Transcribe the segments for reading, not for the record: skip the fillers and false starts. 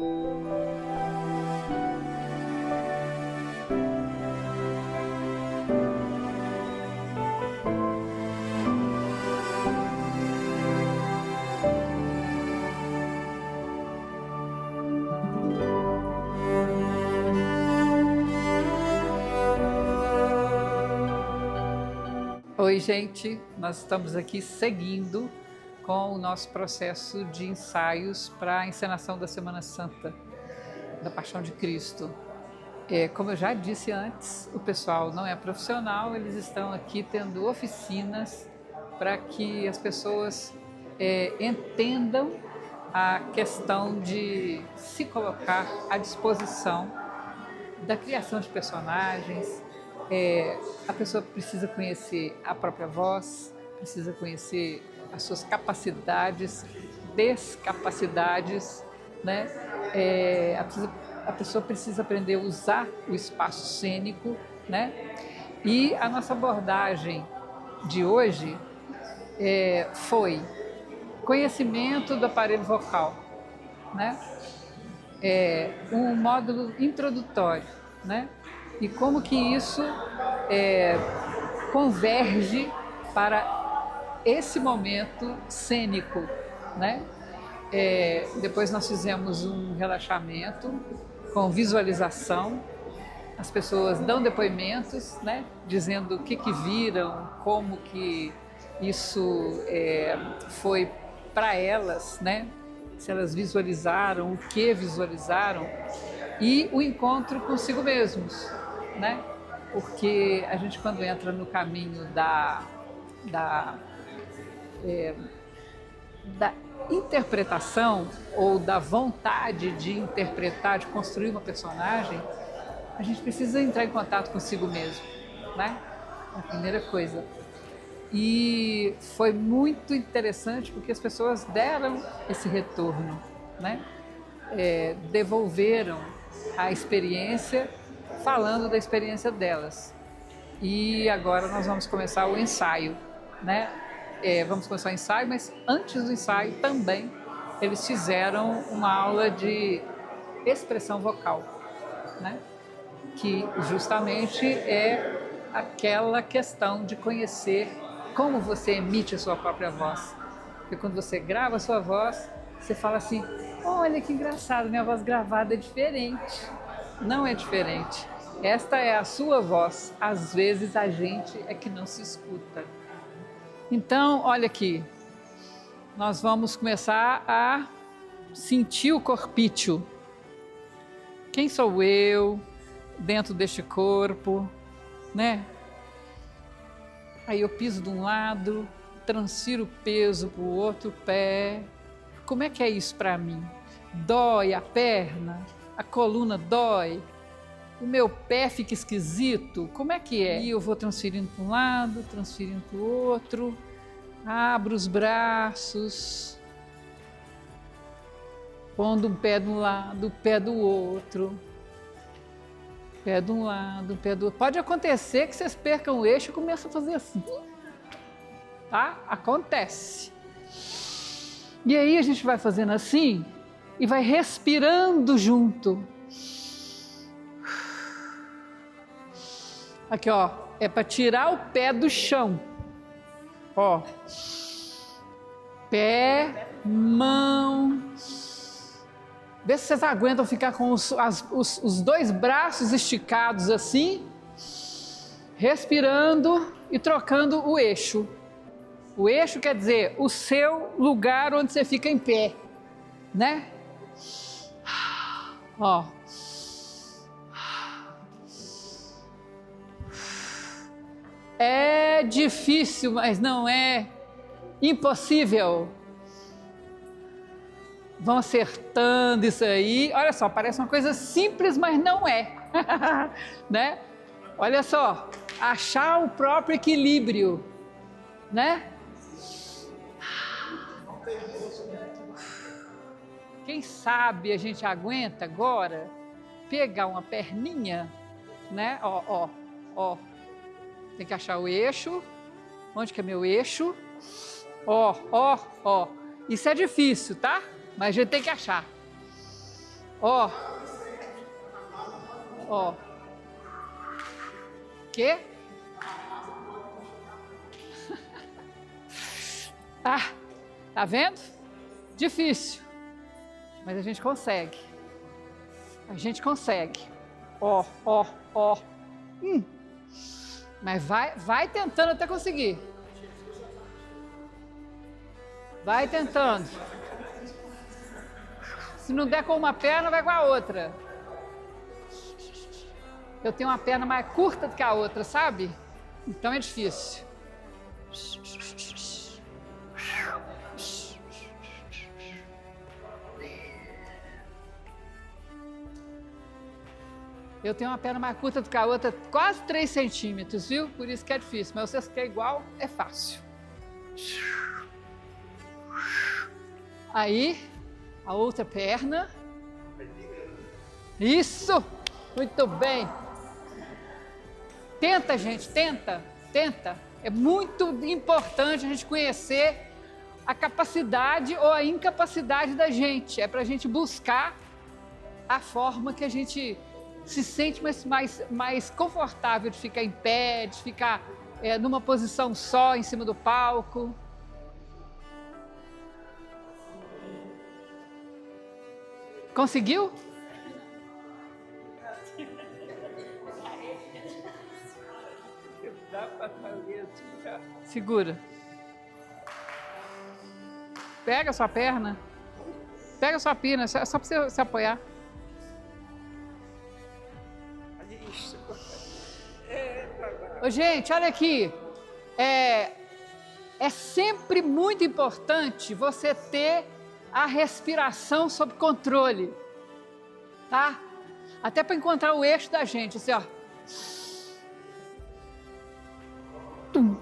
Oi, gente! Nós estamos aqui seguindo com o nosso processo de ensaios para a encenação da Semana Santa, da Paixão de Cristo. Como eu já disse antes, o pessoal não é profissional, eles estão aqui tendo oficinas para que as pessoas entendam a questão de se colocar à disposição da criação de personagens. A pessoa precisa conhecer a própria voz, precisa conhecer as suas capacidades, descapacidades, né? A pessoa precisa aprender a usar o espaço cênico, né? E a nossa abordagem de hoje foi conhecimento do aparelho vocal, né? Um módulo introdutório, né? E como que isso converge para esse momento cênico, né? Depois nós fizemos um relaxamento com visualização. As pessoas dão depoimentos, né? Dizendo o que viram, como que isso foi para elas, né? Se elas visualizaram, o que visualizaram, e o encontro consigo mesmos, né? Porque a gente, quando entra no caminho da interpretação ou da vontade de interpretar, de construir uma personagem, a gente precisa entrar em contato consigo mesmo, né? A primeira coisa. E foi muito interessante porque as pessoas deram esse retorno, né? Devolveram a experiência, falando da experiência delas. E agora nós vamos começar o ensaio, né? Vamos começar o ensaio, mas antes do ensaio também eles fizeram uma aula de expressão vocal, né? Que justamente é aquela questão de conhecer como você emite a sua própria voz. Porque quando você grava a sua voz, você fala assim: olha que engraçado, minha voz gravada é diferente. Não é diferente. Esta é a sua voz. Às vezes a gente é que não se escuta. Então, olha aqui. Nós vamos começar a sentir o corpício. Quem sou eu dentro deste corpo, né? Aí eu piso de um lado, transfiro o peso para o outro pé. Como é que é isso para mim? Dói a perna? A coluna dói? O meu pé fica esquisito? Como é que é? E eu vou transferindo para um lado, transferindo para o outro. Abro os braços, pondo um pé de um lado, o pé do outro. Pé de um lado, pé do outro. Pode acontecer que vocês percam o eixo e começam a fazer assim. Tá? Acontece. E aí a gente vai fazendo assim e vai respirando junto. Aqui, ó, é para tirar o pé do chão. Ó. Pé, mão. Vê se vocês aguentam ficar com os dois braços esticados assim, respirando e trocando o eixo. O eixo quer dizer o seu lugar onde você fica em pé, né? Ó. É difícil, mas não é impossível. Vão acertando isso aí. Olha só, parece uma coisa simples, mas não é. Né? Olha só, achar o próprio equilíbrio, né? Quem sabe a gente aguenta agora pegar uma perninha, né? Ó. Tem que achar o eixo. Onde que é meu eixo? Ó. Isso é difícil, tá? Mas a gente tem que achar. Ó. Ó. Quê? Ah, tá vendo? Difícil. Mas a gente consegue. A gente consegue. Ó, ó, ó. Mas vai tentando até conseguir. Vai tentando. Se não der com uma perna, vai com a outra. Eu tenho uma perna mais curta do que a outra, sabe? Então é difícil. Eu tenho uma perna mais curta do que a outra, quase 3 centímetros, viu? Por isso que é difícil. Mas vocês que é igual, é fácil. Aí, a outra perna. Isso! Muito bem. Tenta, gente, tenta. É muito importante a gente conhecer a capacidade ou a incapacidade da gente. É para a gente buscar a forma que a gente se sente mais confortável de ficar em pé, de ficar numa posição só em cima do palco. Conseguiu? Segura. Pega a sua perna. Pega a sua pina, só para você se apoiar. Ô, gente, olha aqui. É sempre muito importante você ter a respiração sob controle, tá? Até para encontrar o eixo da gente, assim, ó. Tum.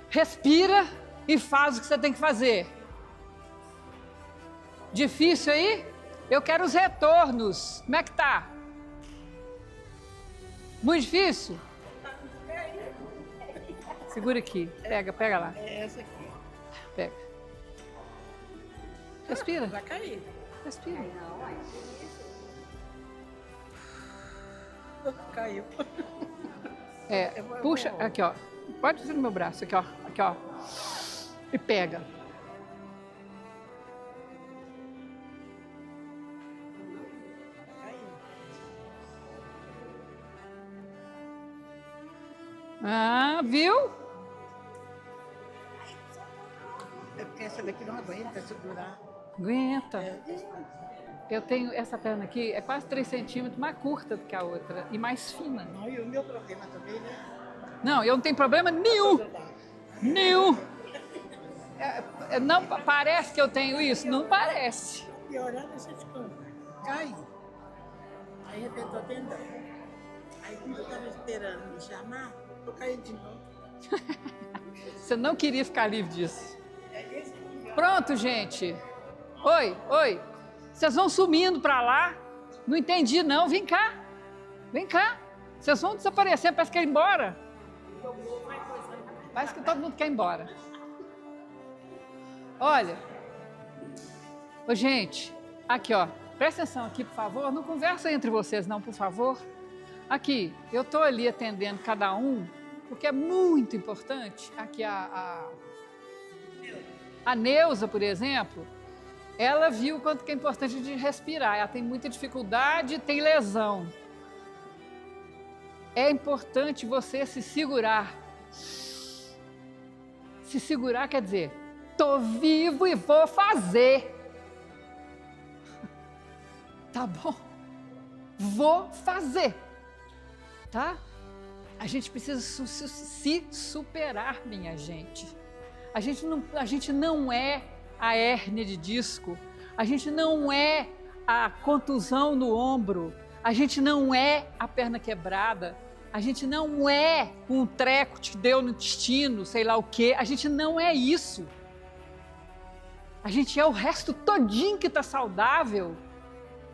Respira e faz o que você tem que fazer. Difícil aí? Eu quero os retornos. Como é que tá? Muito difícil? Segura aqui. Pega lá. É essa aqui. Pega. Respira. Vai cair. Respira. Caiu. Puxa, aqui, ó. Pode fazer no meu braço, aqui, ó. Aqui, ó. E pega. Ah, viu? É porque essa daqui não aguenta segurar. Aguenta. Eu tenho essa perna aqui, é quase 3 centímetros mais curta do que a outra e mais fina. Não, e o meu problema também, né? Não, eu não tenho problema nenhum. Nenhum. Não parece que eu tenho isso? Não parece. E olhando essas coisas. Cai. Aí arrebentou o tendão. Aí quando eu estava esperando me chamar, eu caí de novo. Você não queria ficar livre disso. Pronto, gente. Oi. Vocês vão sumindo pra lá. Não entendi, não. Vem cá. Vocês vão desaparecer, parece que quer ir embora. Parece que todo mundo quer ir embora. Olha. Ô, gente, aqui, ó. Presta atenção aqui, por favor. Não conversa entre vocês, não, por favor. Aqui, eu tô ali atendendo cada um, porque é muito importante. Aqui a Neuza, por exemplo, ela viu o quanto que é importante de respirar. Ela tem muita dificuldade, tem lesão. É importante você se segurar. Se segurar quer dizer, tô vivo e vou fazer. Tá bom? Vou fazer. Tá? A gente precisa se superar, minha gente. A gente não é a hérnia de disco, a gente não é a contusão no ombro, a gente não é a perna quebrada, a gente não é um treco que deu no intestino, sei lá o quê, a gente não é isso. A gente é o resto todinho que está saudável.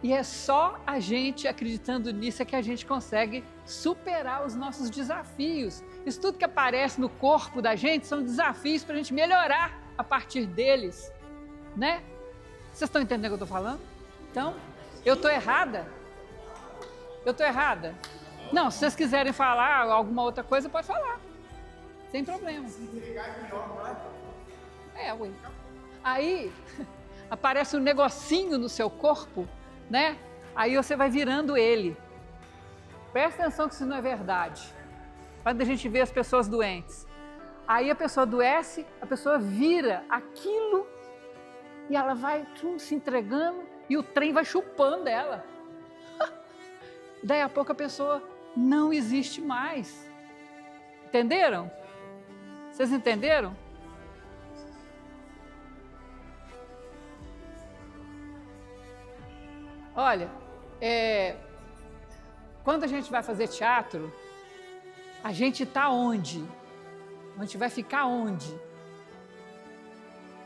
E é só a gente acreditando nisso é que a gente consegue superar os nossos desafios. Isso tudo que aparece no corpo da gente são desafios para a gente melhorar a partir deles, né? Vocês estão entendendo o que eu estou falando? Então, eu estou errada? Eu estou errada? Não, se vocês quiserem falar alguma outra coisa, pode falar. Sem problema. Ué. Aí, aparece um negocinho no seu corpo, né? Aí você vai virando ele. Presta atenção que isso não é verdade. Quando a gente vê as pessoas doentes. Aí a pessoa adoece, a pessoa vira aquilo e ela vai se entregando e o trem vai chupando ela. Daí a pouco a pessoa não existe mais. Entenderam? Vocês entenderam? Olha, quando a gente vai fazer teatro, a gente está onde? A gente vai ficar onde?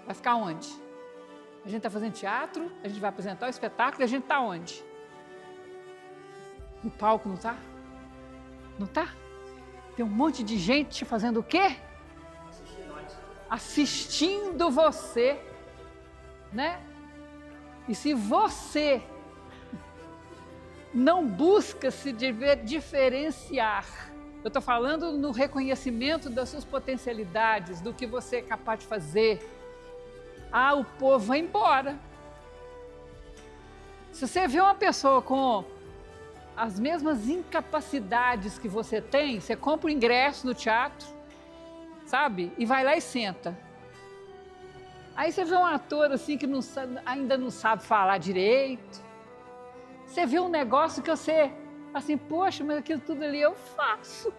Vai ficar onde? A gente está fazendo teatro, a gente vai apresentar o espetáculo e a gente está onde? No palco, não está? Não está? Tem um monte de gente fazendo o quê? Assistindo você, né? E se você não busca se diferenciar, eu estou falando no reconhecimento das suas potencialidades, do que você é capaz de fazer, o povo vai embora. Se você vê uma pessoa com as mesmas incapacidades que você tem, você compra o ingresso no teatro, sabe? E vai lá e senta. Aí você vê um ator assim que ainda não sabe falar direito. Você vê um negócio que você, assim, poxa, mas aquilo tudo ali eu faço.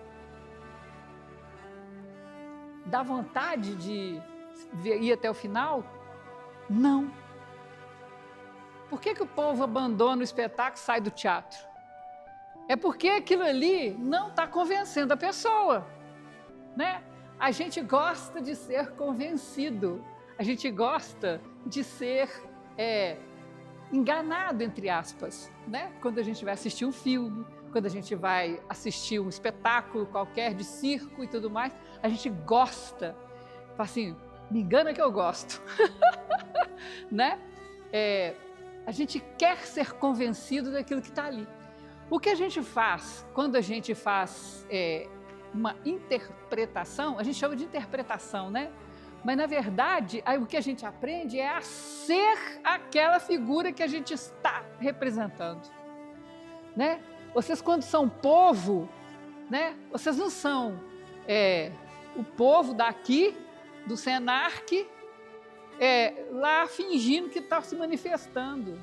Dá vontade de ir até o final? Não. Por que o povo abandona o espetáculo e sai do teatro? É porque aquilo ali não está convencendo a pessoa, né? A gente gosta de ser convencido, a gente gosta de ser enganado, entre aspas, né? Quando a gente vai assistir um filme, quando a gente vai assistir um espetáculo qualquer de circo e tudo mais, a gente gosta, assim, me engana que eu gosto, né? A gente quer ser convencido daquilo que está ali. O que a gente faz quando a gente faz uma interpretação, a gente chama de interpretação, né? Mas, na verdade, o que a gente aprende é a ser aquela figura que a gente está representando, né? Vocês, quando são povo, né? Vocês não são o povo daqui, do Senark, lá fingindo que está se manifestando.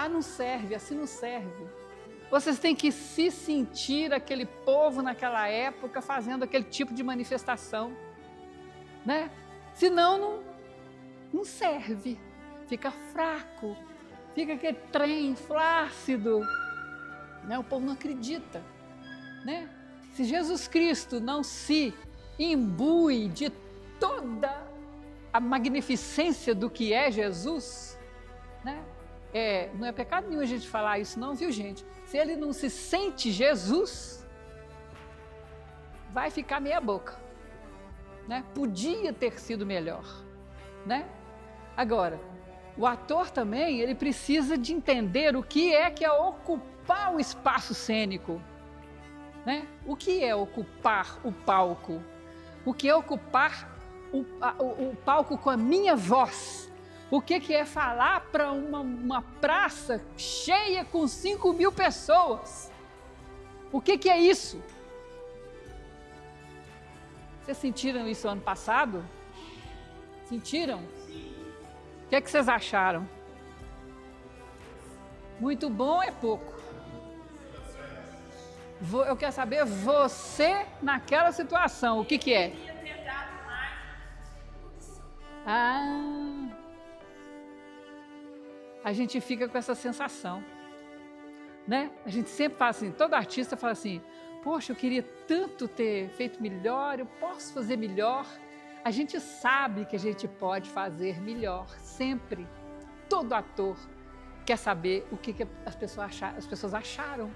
Não serve, assim não serve. Vocês têm que se sentir aquele povo naquela época fazendo aquele tipo de manifestação, né? Senão não serve, fica fraco, fica aquele trem flácido, né? O povo não acredita, né? Se Jesus Cristo não se imbui de toda a magnificência do que é Jesus, né? Não é pecado nenhum a gente falar isso não, viu, gente? Se ele não se sente Jesus, vai ficar meia boca, né? Podia ter sido melhor, né? Agora, o ator também, ele precisa de entender o que é ocupar o espaço cênico, né? O que é ocupar o palco? O que é ocupar o palco com a minha voz? O que é falar para uma praça cheia com 5.000 pessoas? O que é isso? Vocês sentiram isso ano passado? Sentiram? O que vocês acharam? Muito bom ou é pouco? Eu quero saber, você naquela situação, o que é? A gente fica com essa sensação, né? A gente sempre fala assim, todo artista fala assim, poxa, eu queria tanto ter feito melhor, eu posso fazer melhor. A gente sabe que a gente pode fazer melhor, sempre. Todo ator quer saber o que as pessoas acharam.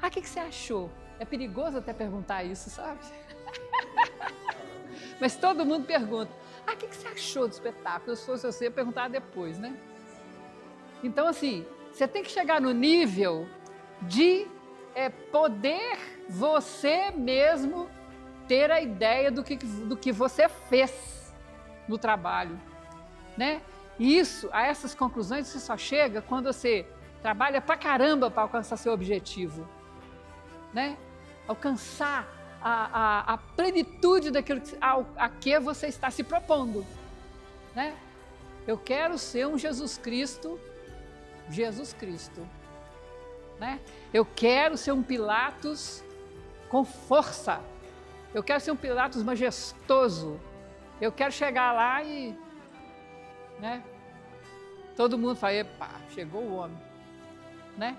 O que você achou? É perigoso até perguntar isso, sabe? Mas todo mundo pergunta, o que você achou do espetáculo? Se fosse você, perguntar depois, né? Então, assim, você tem que chegar no nível de poder você mesmo ter a ideia do que você fez no trabalho, né? E a essas conclusões você só chega quando você trabalha pra caramba para alcançar seu objetivo, né? Alcançar a plenitude daquilo a que você está se propondo, né? Eu quero ser um Jesus Cristo, né? Eu quero ser um Pilatos com força. Eu quero ser um Pilatos majestoso. Eu quero chegar lá e, né? Todo mundo fala, epa, chegou o homem, né?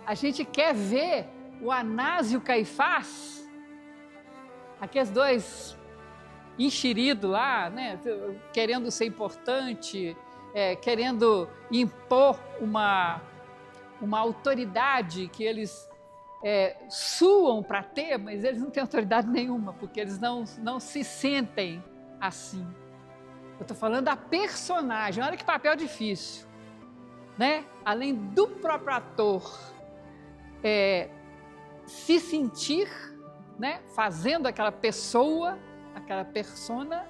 A gente quer ver o Anás e o Caifás, aqueles dois enxeridos lá, né? Querendo ser importante, querendo impor uma autoridade que eles suam para ter, mas eles não têm autoridade nenhuma, porque eles não se sentem assim. Eu estou falando da personagem, olha que papel difícil, né? Além do próprio ator se sentir, né? Fazendo aquela pessoa, aquela persona,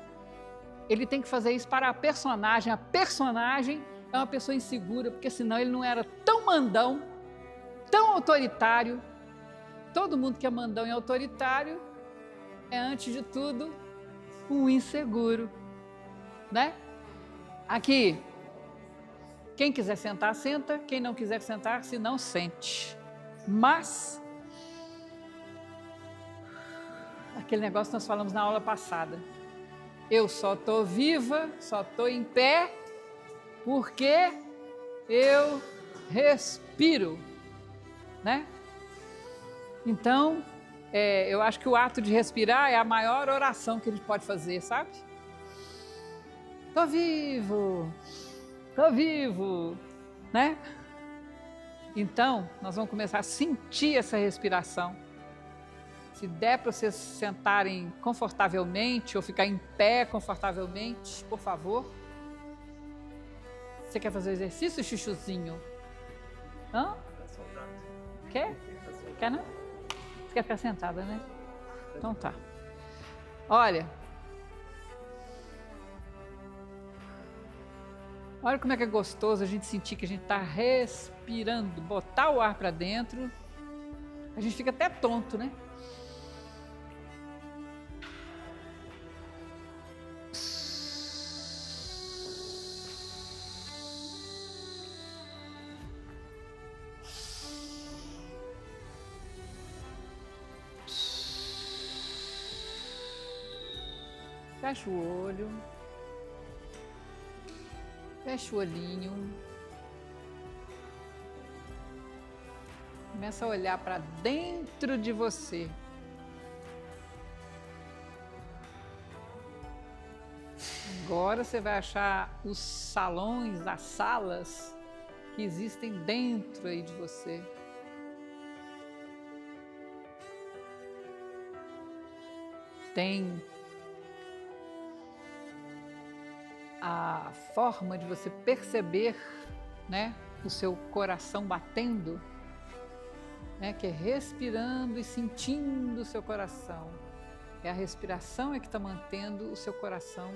ele tem que fazer isso para a personagem. A personagem é uma pessoa insegura, porque senão ele não era tão mandão, tão autoritário. Todo mundo que é mandão e autoritário é, antes de tudo, um inseguro, né? Aqui, quem quiser sentar, senta. Quem não quiser sentar, se não, sente. Mas, aquele negócio que nós falamos na aula passada, eu só estou viva, só estou em pé, porque eu respiro, né? Então, eu acho que o ato de respirar é a maior oração que a gente pode fazer, sabe? Tô vivo, né? Então, nós vamos começar a sentir essa respiração. Se der para vocês sentarem confortavelmente ou ficar em pé confortavelmente, por favor. Você quer fazer o exercício, chuchuzinho? Hã? Quer? Quer não? Você quer ficar sentada, né? Então tá. Olha como é que é gostoso a gente sentir que a gente está respirando, botar o ar para dentro. A gente fica até tonto, né? Fecha o olho, fecha o olhinho, começa a olhar para dentro de você. Agora você vai achar os salões, as salas que existem dentro aí de você. Tem a forma de você perceber, né, o seu coração batendo, né, que é respirando e sentindo o seu coração. É a respiração que está mantendo o seu coração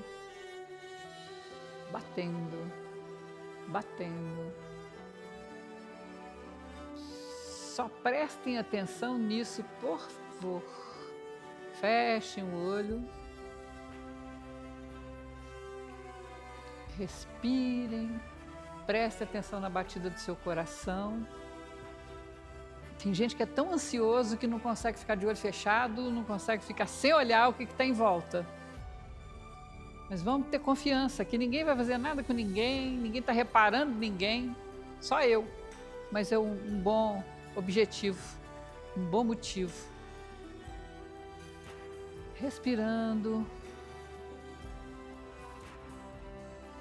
batendo, batendo. Só prestem atenção nisso, por favor. Fechem o olho. Respirem, prestem atenção na batida do seu coração. Tem gente que é tão ansioso que não consegue ficar de olho fechado, não consegue ficar sem olhar o que está em volta. Mas vamos ter confiança que ninguém vai fazer nada com ninguém está reparando ninguém, só eu. Mas é um bom objetivo, um bom motivo. Respirando.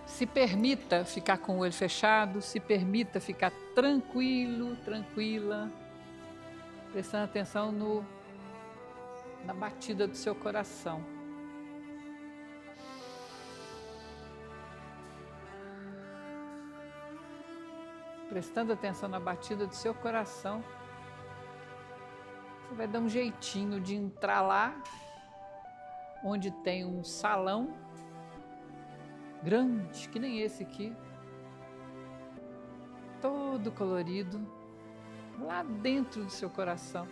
Se permita ficar com o olho fechado, se permita ficar tranquilo, tranquila, prestando atenção na batida do seu coração. prestando atenção na batida do seu coração. Você vai dar um jeitinho de entrar lá, onde tem um salão grande, que nem esse aqui, todo colorido, lá dentro do seu coração.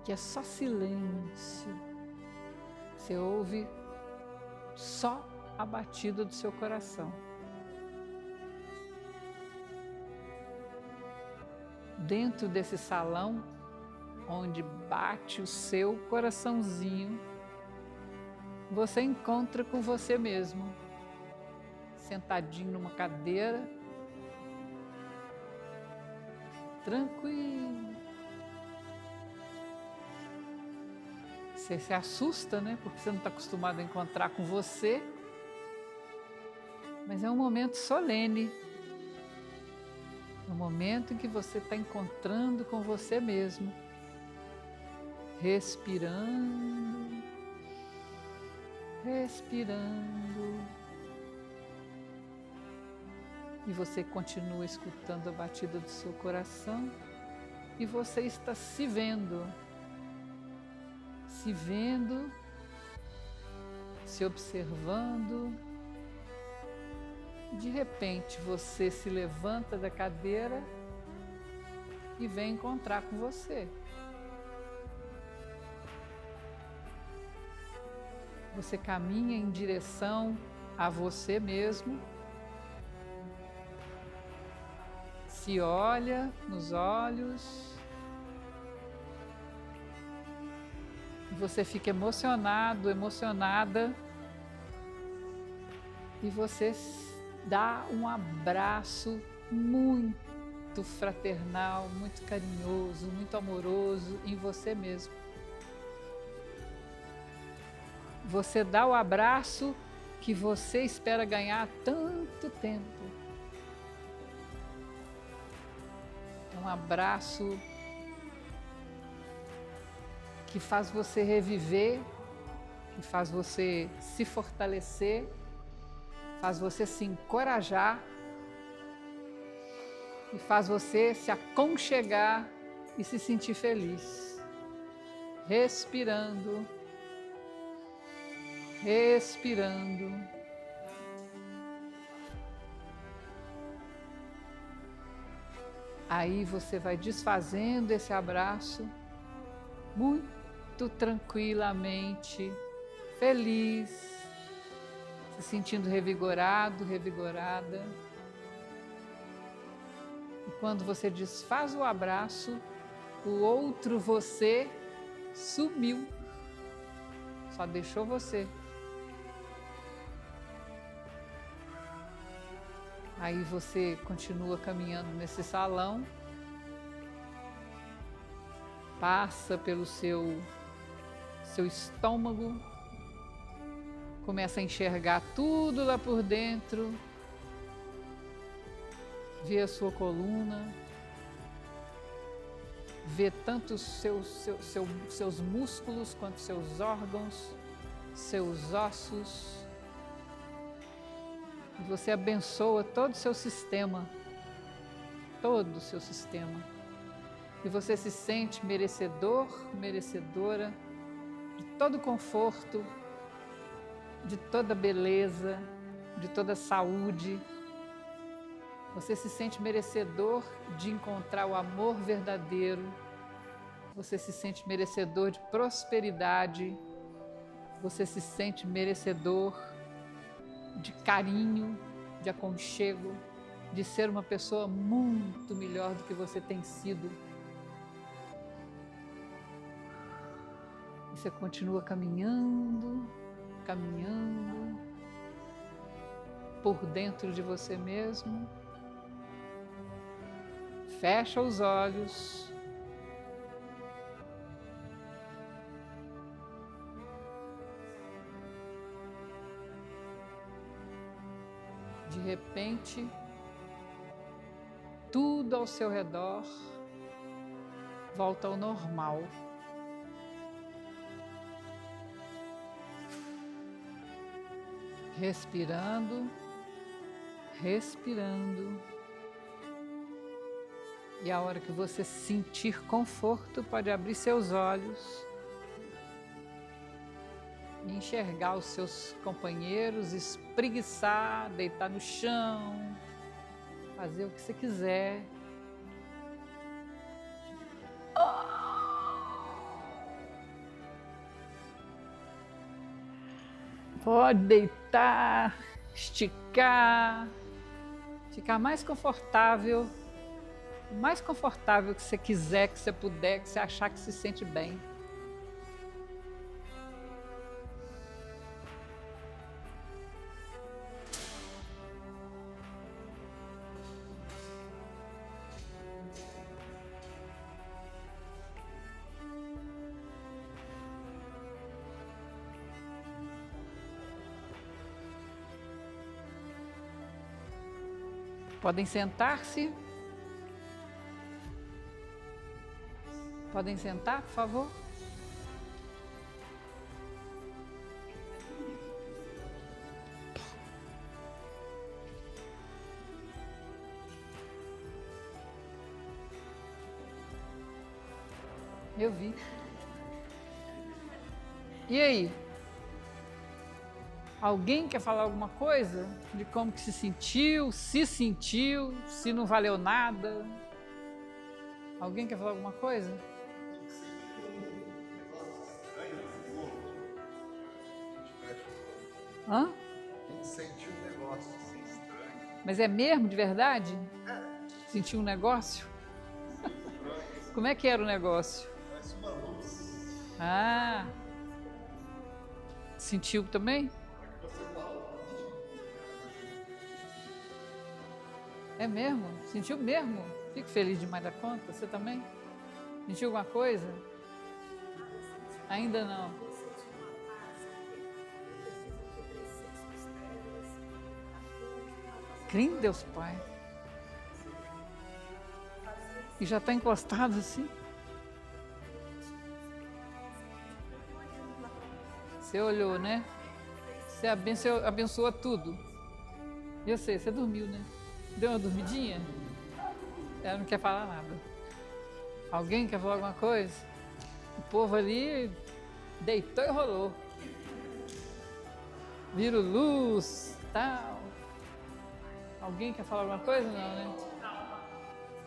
Que é só silêncio. Você ouve só a batida do seu coração. Dentro desse salão, onde bate o seu coraçãozinho, você encontra com você mesmo, sentadinho numa cadeira, tranquilo. Você se assusta, né? Porque você não está acostumado a encontrar com você, mas é um momento solene. No momento em que você está encontrando com você mesmo, respirando, respirando, e você continua escutando a batida do seu coração, e você está se vendo, se observando. De repente você se levanta da cadeira e vem encontrar com você. Você caminha em direção a você mesmo, se olha nos olhos, você fica emocionado, emocionada, e você dá um abraço muito fraternal, muito carinhoso, muito amoroso em você mesmo. Você dá o abraço que você espera ganhar há tanto tempo. É um abraço que faz você reviver, que faz você se fortalecer, faz você se encorajar e faz você se aconchegar e se sentir feliz. Respirando, respirando. Aí você vai desfazendo esse abraço muito tranquilamente, feliz, se sentindo revigorado, revigorada. E quando você desfaz o abraço, o outro você sumiu, só deixou você. Aí você continua caminhando nesse salão, passa pelo seu estômago, começa a enxergar tudo lá por dentro, vê a sua coluna, vê tanto os seus músculos quanto seus órgãos, seus ossos. E você abençoa todo o seu sistema, todo o seu sistema. E você se sente merecedor, merecedora de todo conforto, de toda beleza, de toda saúde. Você se sente merecedor de encontrar o amor verdadeiro. Você se sente merecedor de prosperidade. Você se sente merecedor de carinho, de aconchego, de ser uma pessoa muito melhor do que você tem sido. Você continua caminhando, caminhando por dentro de você mesmo. Fecha os olhos. De repente, tudo ao seu redor volta ao normal. respirando, respirando. E a hora que você sentir conforto, pode abrir seus olhos e enxergar os seus companheiros, espreguiçar, deitar no chão, fazer o que você quiser. Pode deitar, esticar, ficar mais confortável que você quiser, que você puder, que você achar que se sente bem. Podem sentar-se. Podem sentar, por favor. Eu vi. E aí? Alguém quer falar alguma coisa de como que se sentiu, se não valeu nada? Alguém quer falar alguma coisa? Hã? Senti um negócio assim estranho. Mas é mesmo, de verdade? Sentiu um negócio? Como é que era o negócio? Parece uma luz. Ah! Sentiu também? É mesmo? Sentiu mesmo? Fico feliz demais da conta. Você também? Sentiu alguma coisa? Ainda não. Crê em Deus Pai. E já está encostado assim? Você olhou, né? Você abençoou tudo. Eu sei, você dormiu, né? Deu uma dormidinha? Ela não quer falar nada. Alguém quer falar alguma coisa? O povo ali deitou e rolou. Viram luz, tal. Alguém quer falar alguma coisa? Não, né?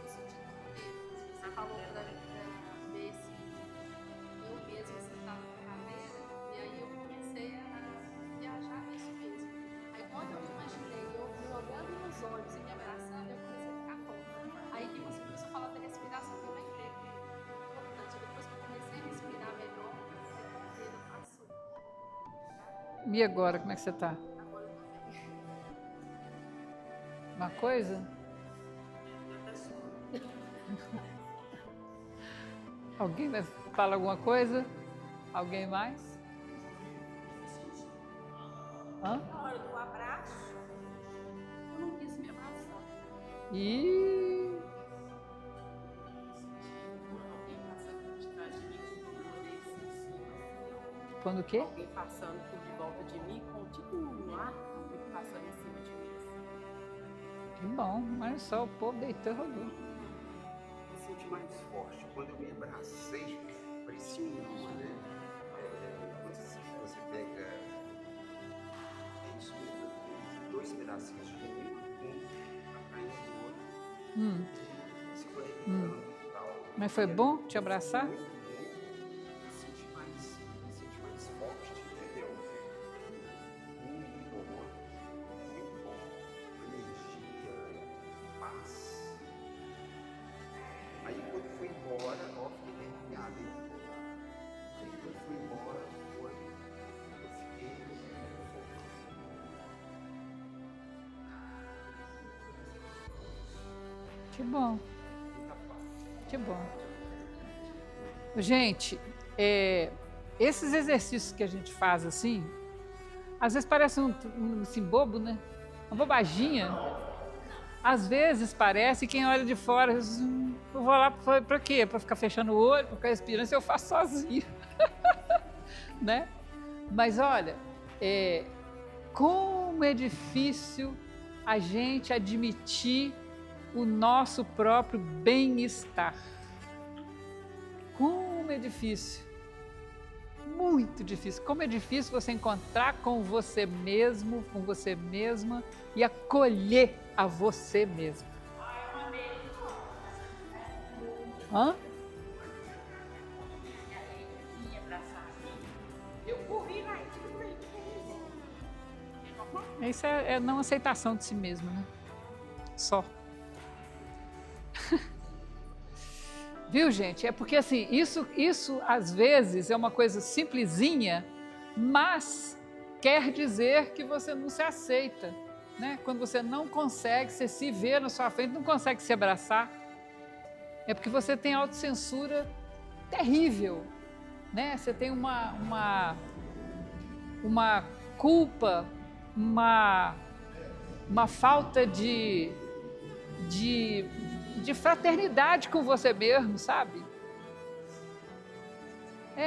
Você falou para ver se eu mesma sentava na cadeira, e aí eu comecei a viajar nisso mesmo. Aí quando eu imaginei eu olhando nos olhos e me abraçando, eu comecei a ficar tonta. Aí que você começou a falar da respiração, que eu lembrei que é importante. Depois que eu comecei a respirar melhor, a cadeira passou. E agora, como é que você está? Agora eu tô bem. Uma coisa? Alguém vai falar alguma coisa? Alguém mais? Hã? Na hora do abraço, eu não quis me abraçar. E Alguém passando por detrás de mim com o nariz em cima. quando o quê? Alguém passando por de volta de mim com tipo um ar passando em cima de mim. Que bom, mas só o povo deitou e rolou. Me senti mais forte. Quando eu me abracei, parecia um imã, né? Quando você pega. É isso mesmo. 2 pedacinhos de um atrás do outro. Se conectando e tal. Mas foi bom te abraçar? Me senti mais forte, entendeu? Muito bom. Muito bom. Energia, paz. Aí quando foi embora, ó, fiquei arrepiado, hein? Aí quando foi embora, eu fiquei Que bom, muita paz. que bom. Gente, esses exercícios que a gente faz assim, às vezes parece assim, bobo, né? Uma bobaginha. Às vezes parece, quem olha de fora, eu vou lá para quê? Para ficar fechando o olho, para ficar respirando, se eu faço sozinho. Né? Mas olha, com Como é difícil a gente admitir o nosso próprio bem-estar. Como é difícil. Muito difícil. Como é difícil você encontrar com você mesmo, com você mesma e acolher a você mesmo. Hã? Isso é não aceitação de si mesmo, né? Só. Viu, gente? É porque assim, isso às vezes é uma coisa simplesinha, mas quer dizer que você não se aceita, né? Quando você não consegue, você se vê na sua frente, não consegue se abraçar, é porque você tem autocensura terrível, né? Você tem uma culpa, uma falta de fraternidade com você mesmo, sabe?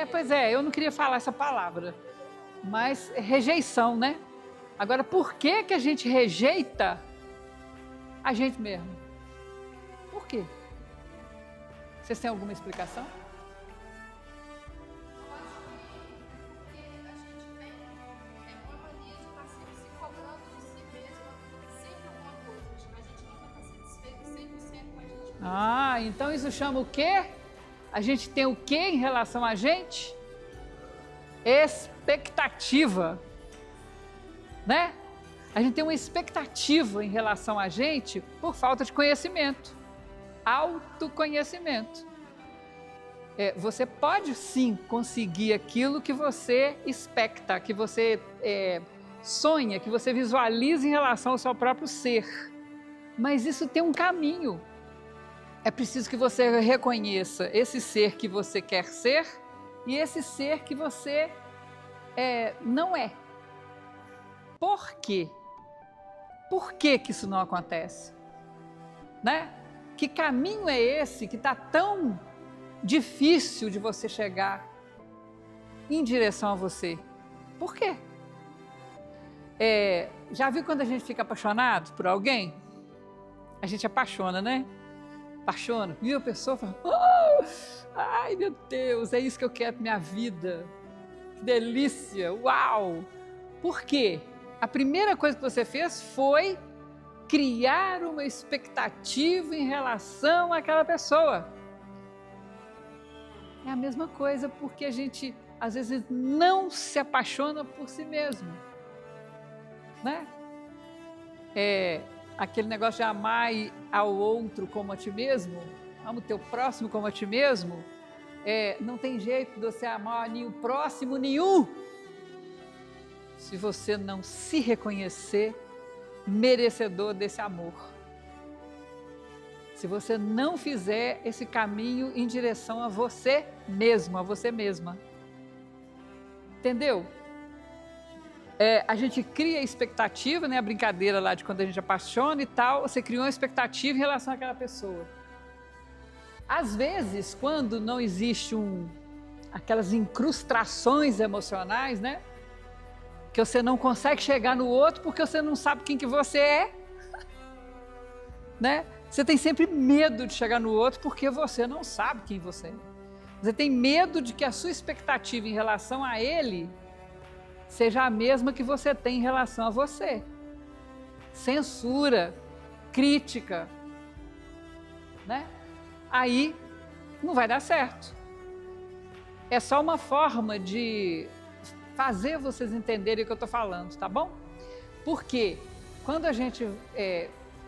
Pois é, eu não queria falar essa palavra, mas rejeição, né? Agora, por que que a gente rejeita a gente mesmo? Por quê? Vocês têm alguma explicação? Ah, então isso chama o quê? A gente tem o quê em relação a gente? Expectativa, né? A gente tem uma expectativa em relação a gente por falta de conhecimento, autoconhecimento. Você pode sim conseguir aquilo que você expecta, que você sonha, que você visualiza em relação ao seu próprio ser, mas isso tem um caminho. É preciso que você reconheça esse ser que você quer ser e esse ser que você não é. Por quê? Por que que isso não acontece? Né? Que caminho é esse que está tão difícil de você chegar em direção a você? Por quê? Já viu quando a gente fica apaixonado por alguém? A gente apaixona, né? Apaixona, e a pessoa fala, ai meu Deus, é isso que eu quero para minha vida, que delícia, uau! Por quê? A primeira coisa que você fez foi criar uma expectativa em relação àquela pessoa. É a mesma coisa porque a gente às vezes não se apaixona por si mesmo, né? Aquele negócio de amar ao outro como a ti mesmo, ama o teu próximo como a ti mesmo, não tem jeito de você amar nem o próximo nenhum, se você não se reconhecer merecedor desse amor. Se você não fizer esse caminho em direção a você mesmo, a você mesma. Entendeu? A gente cria expectativa, né? A brincadeira lá de quando a gente apaixona e tal, você criou uma expectativa em relação àquela pessoa. Às vezes, quando não existe aquelas incrustações emocionais, né? Que você não consegue chegar no outro porque você não sabe quem que você é, né? Você tem sempre medo de chegar no outro porque você não sabe quem você é. Você tem medo de que a sua expectativa em relação a ele seja a mesma que você tem em relação a você. Censura, crítica, né? Aí não vai dar certo. É só uma forma de fazer vocês entenderem o que eu estou falando, tá bom? Porque quando a gente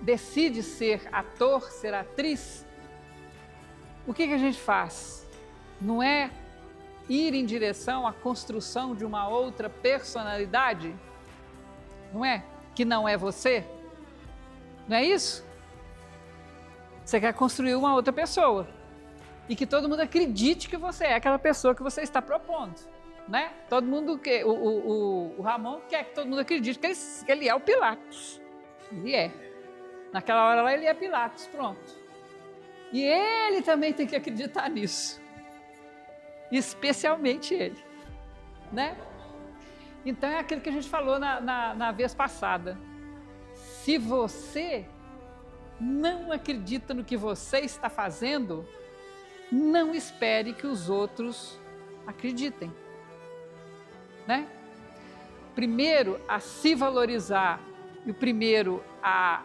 decide ser ator, ser atriz, o que a gente faz? Não é ir em direção à construção de uma outra personalidade? Não é? Que não é você? Não é isso? Você quer construir uma outra pessoa e que todo mundo acredite que você é aquela pessoa que você está propondo, né? Todo mundo o Ramon quer que todo mundo acredite que ele é o Pilatos. Ele é. Naquela hora lá ele é Pilatos, pronto. E ele também tem que acreditar nisso. Especialmente ele, né? Então é aquilo que a gente falou na vez passada. Se você não acredita no que você está fazendo, não espere que os outros acreditem, né? Primeiro a se valorizar e o primeiro a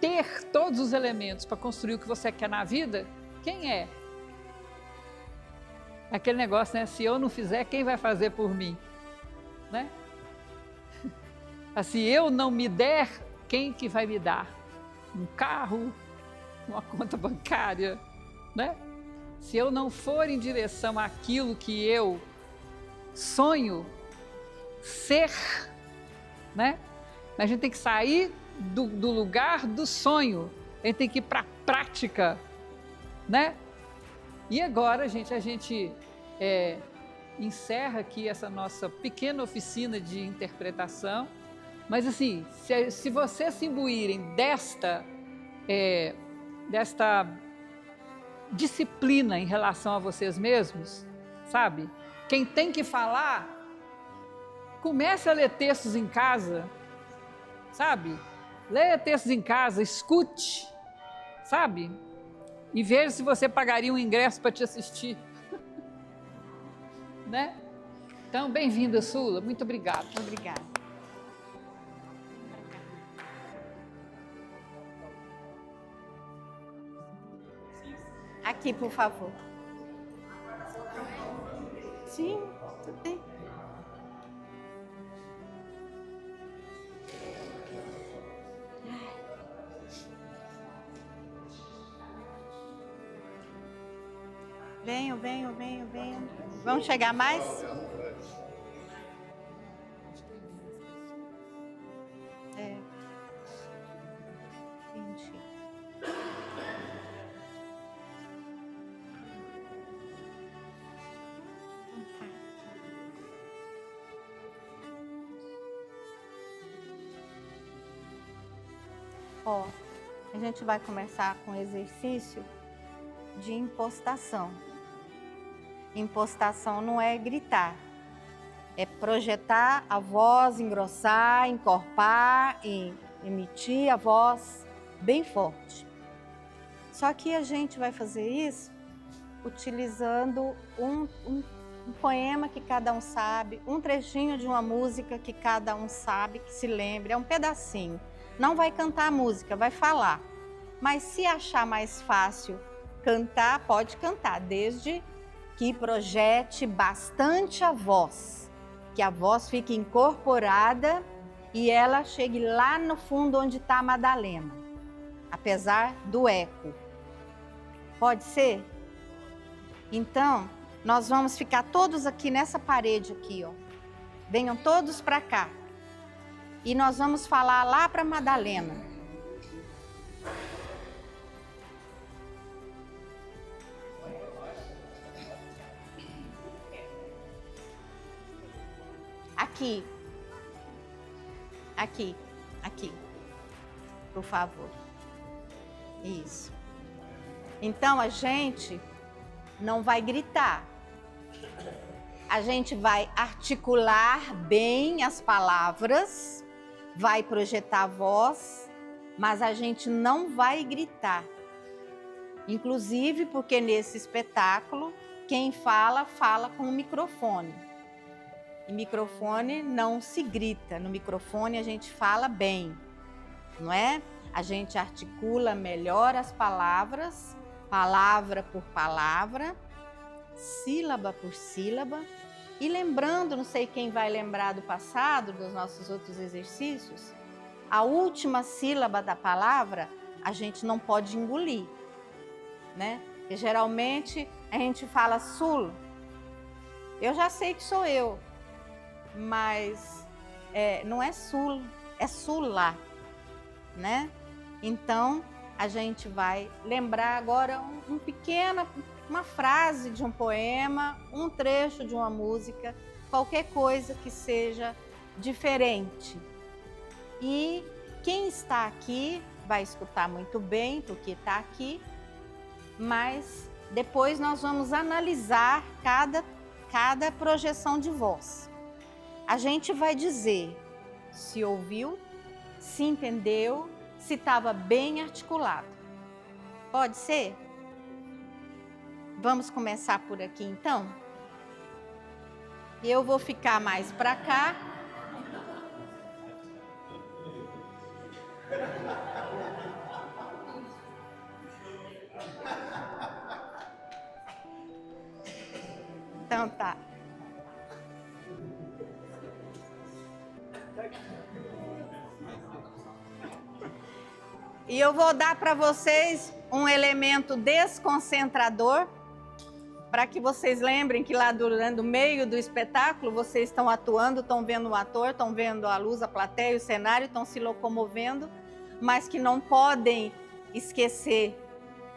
ter todos os elementos para construir o que você quer na vida, quem é? Aquele negócio, né? Se eu não fizer, quem vai fazer por mim? Né? Se eu não me der, quem que vai me dar? Um carro, uma conta bancária, né? Se eu não for em direção àquilo que eu sonho ser, né? A gente tem que sair do lugar do sonho, a gente tem que ir para a prática, né? E agora, gente, a gente encerra aqui essa nossa pequena oficina de interpretação, mas assim, se vocês se imbuírem desta disciplina em relação a vocês mesmos, sabe? Quem tem que falar, comece a ler textos em casa, sabe? Leia textos em casa, escute, sabe? E veja se você pagaria um ingresso para te assistir. Né? Então, bem-vinda, Sula. Muito obrigada. Obrigada. Aqui, por favor. Sim, tudo bem. Venham. Vamos chegar mais? Entendi. Ó, a gente vai começar com o exercício de impostação. Impostação não é gritar, é projetar a voz, engrossar, encorpar e emitir a voz bem forte. Só que a gente vai fazer isso utilizando um poema que cada um sabe, um trechinho de uma música que cada um sabe, que se lembre, é um pedacinho. Não vai cantar a música, vai falar. Mas se achar mais fácil cantar, pode cantar, desde que projete bastante a voz, que a voz fique incorporada e ela chegue lá no fundo onde está a Madalena, apesar do eco. Pode ser? Então, nós vamos ficar todos aqui nessa parede aqui, ó. Venham todos para cá. E nós vamos falar lá para Madalena. Aqui, por favor. Isso. Então a gente não vai gritar. A gente vai articular bem as palavras, vai projetar a voz, mas a gente não vai gritar. Inclusive porque nesse espetáculo, quem fala, fala com o microfone. E microfone não se grita, no microfone a gente fala bem, não é? A gente articula melhor as palavras, palavra por palavra, sílaba por sílaba. E lembrando, não sei quem vai lembrar do passado, dos nossos outros exercícios, a última sílaba da palavra a gente não pode engolir, né? Porque geralmente a gente fala sul, eu já sei que sou eu, mas não é sul, é sula, né? Então, a gente vai lembrar agora uma frase de um poema, um trecho de uma música, qualquer coisa que seja diferente. E quem está aqui vai escutar muito bem, porque está aqui, mas depois nós vamos analisar cada projeção de voz. a gente vai dizer se ouviu, se entendeu, se estava bem articulado. Pode ser? Vamos começar por aqui então? Eu vou ficar mais para cá. Então tá. E eu vou dar para vocês um elemento desconcentrador, para que vocês lembrem que lá no meio do espetáculo vocês estão atuando, estão vendo o ator, estão vendo a luz, a plateia, o cenário, estão se locomovendo, mas que não podem esquecer,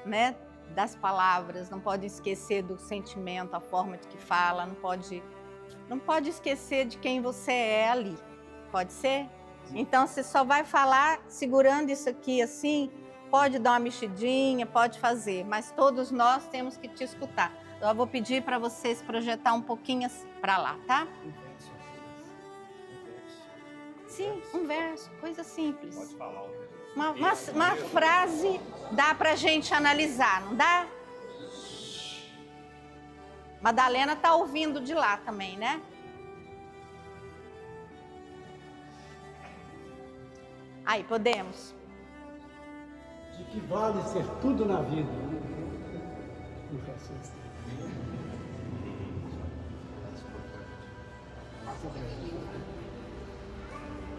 né, das palavras, não podem esquecer do sentimento, a forma de que fala, não pode esquecer de quem você é ali. Pode ser? Então você só vai falar segurando isso aqui assim, pode dar uma mexidinha, pode fazer, mas todos nós temos que te escutar. Eu vou pedir para vocês projetar um pouquinho assim, para lá, tá? Sim, um verso, coisa simples. Pode falar uma frase dá para a gente analisar, não dá? Madalena está ouvindo de lá também, né? Aí, podemos. De que vale ser tudo na vida?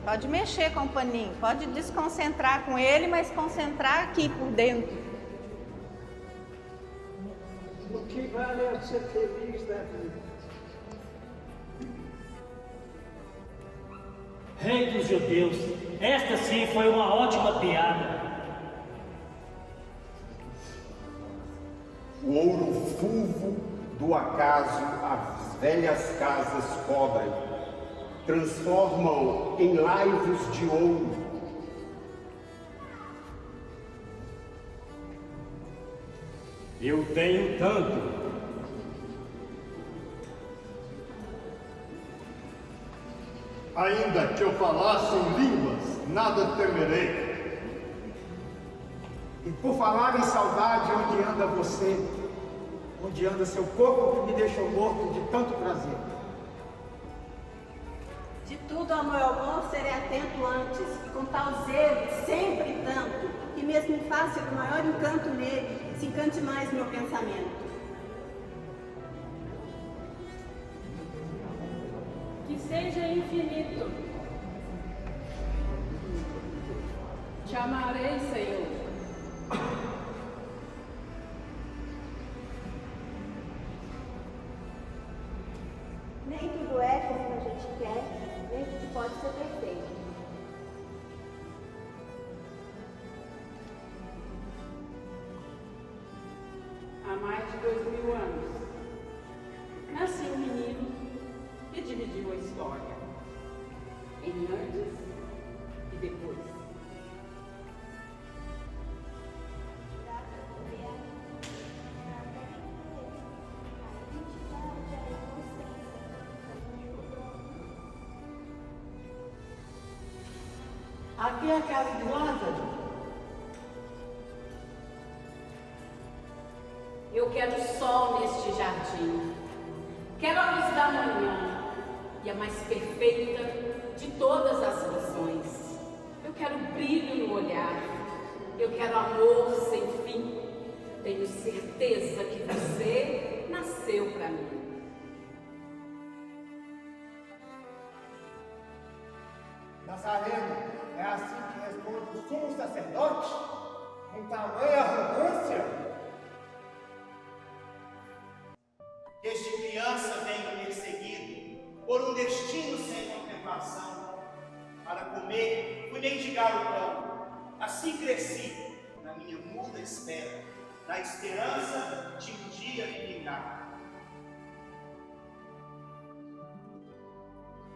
Pode mexer com o paninho, pode desconcentrar com ele, mas concentrar aqui por dentro. O que vale é ser feliz na vida. Rei dos judeus, esta sim foi uma ótima piada. O ouro fulvo do acaso as velhas casas cobrem, transformam em laivos de ouro. Eu tenho tanto. Ainda que eu falasse em línguas, nada temerei. E por falar em saudade, onde anda você? Onde anda seu corpo que me deixou morto de tanto prazer? De tudo, amor ao bom, serei atento antes, e com tal zelo, sempre tanto, que mesmo em face do maior encanto nele, se encante mais meu pensamento. Que seja infinito. Te amarei, Senhor. Nem tudo é como a gente quer, nem tudo pode ser perfeito. Há mais de 2000 anos, nasceu um menino que dividiu a história em antes e depois. Aqui é a casa de Lázaro. Eu quero sol neste jardim. Quero a luz da manhã e a mais perfeita de todas as visões. Eu quero brilho no olhar. Eu quero amor sem fim. Tenho certeza que você nasceu para mim. Nazareno, é assim que responde o sumo sacerdote? Com tamanha arrogância? Desde criança venho perseguido por um destino sem contemplação. Para comer, fui mendigar o pão. Assim cresci, na minha muda espera, na esperança de um dia me vingar.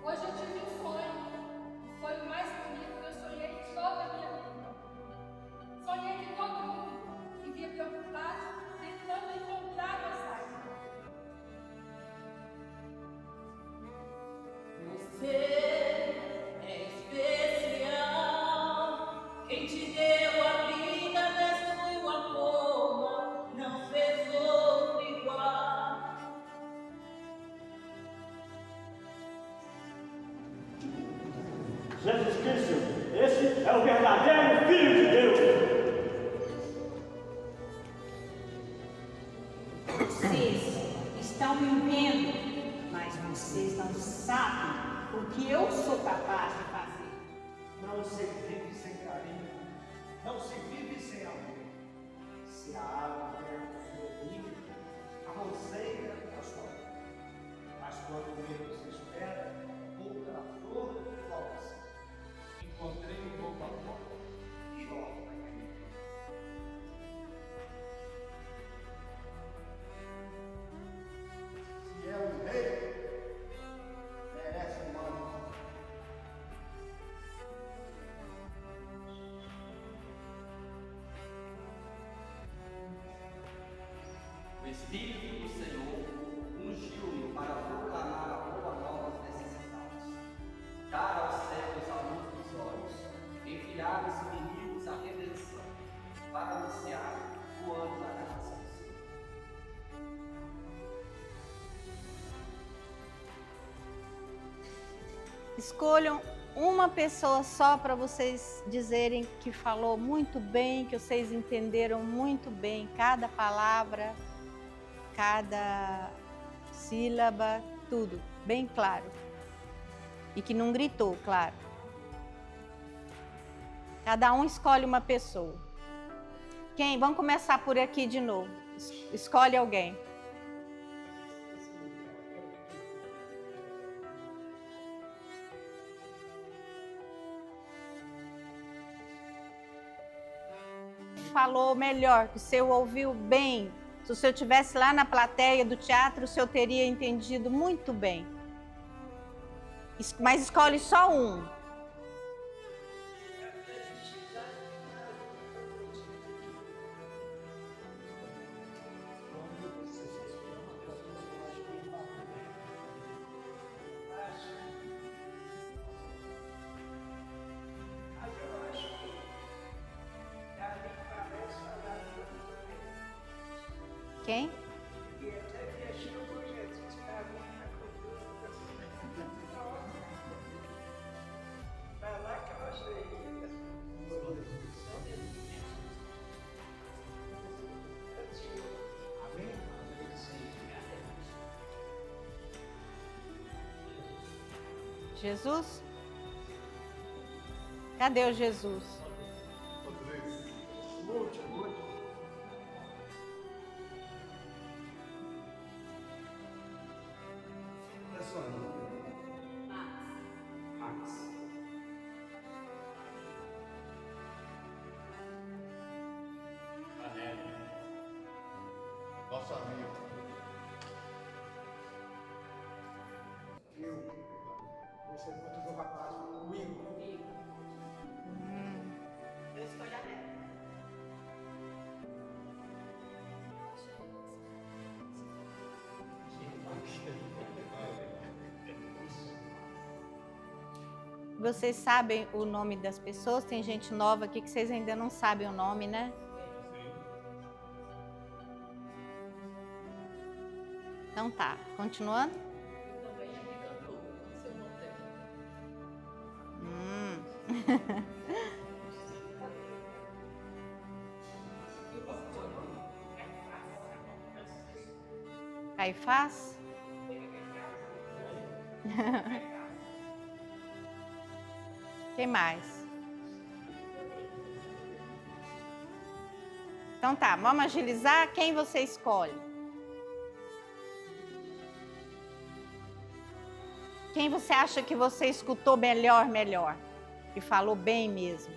Hoje eu tive um sonho. Foi o mais bonito que eu sonhei em toda a minha vida. Sonhei que todo mundo vivia preocupado, tentando encontrar a saída. Você é o verdadeiro Filho de Deus. Vocês estão me vendo, mas vocês não sabem o que eu sou capaz de fazer. Não se vive sem carinho, não se vive sem amor. Se a água der o seu rio, a roseira a sua boca. Mas quando menos se espera, outra flor floresce. Encontrei um novo amor e volta a cair. Se é um rei, merece um ano. O Espírito do Senhor ungiu-me para proclamar a boa nova aos necessitados, dar aos cegos a luz dos olhos, enviar os inimigos à redenção, para anunciar o ano da graça do Senhor. Escolham uma pessoa só para vocês dizerem que falou muito bem, que vocês entenderam muito bem cada palavra, cada sílaba, tudo bem claro. E que não gritou, claro. Cada um escolhe uma pessoa. Quem? Vamos começar por aqui de novo. Escolhe alguém. Falou melhor, que o seu ouviu bem. Se o senhor estivesse lá na plateia do teatro, o senhor teria entendido muito bem. Mas escolhe só um. Quem? Jesus? Cadê o Jesus? Nosso amigo. Você é muito do rapaz, o Igor. Eu escolho a Nela. Vocês sabem o nome das pessoas? Tem gente nova aqui que vocês ainda não sabem o nome, né? Então tá, continuando? Caifás? Quem mais? Então tá, vamos agilizar. Quem você escolhe? Quem você acha que você escutou melhor? Que falou bem mesmo?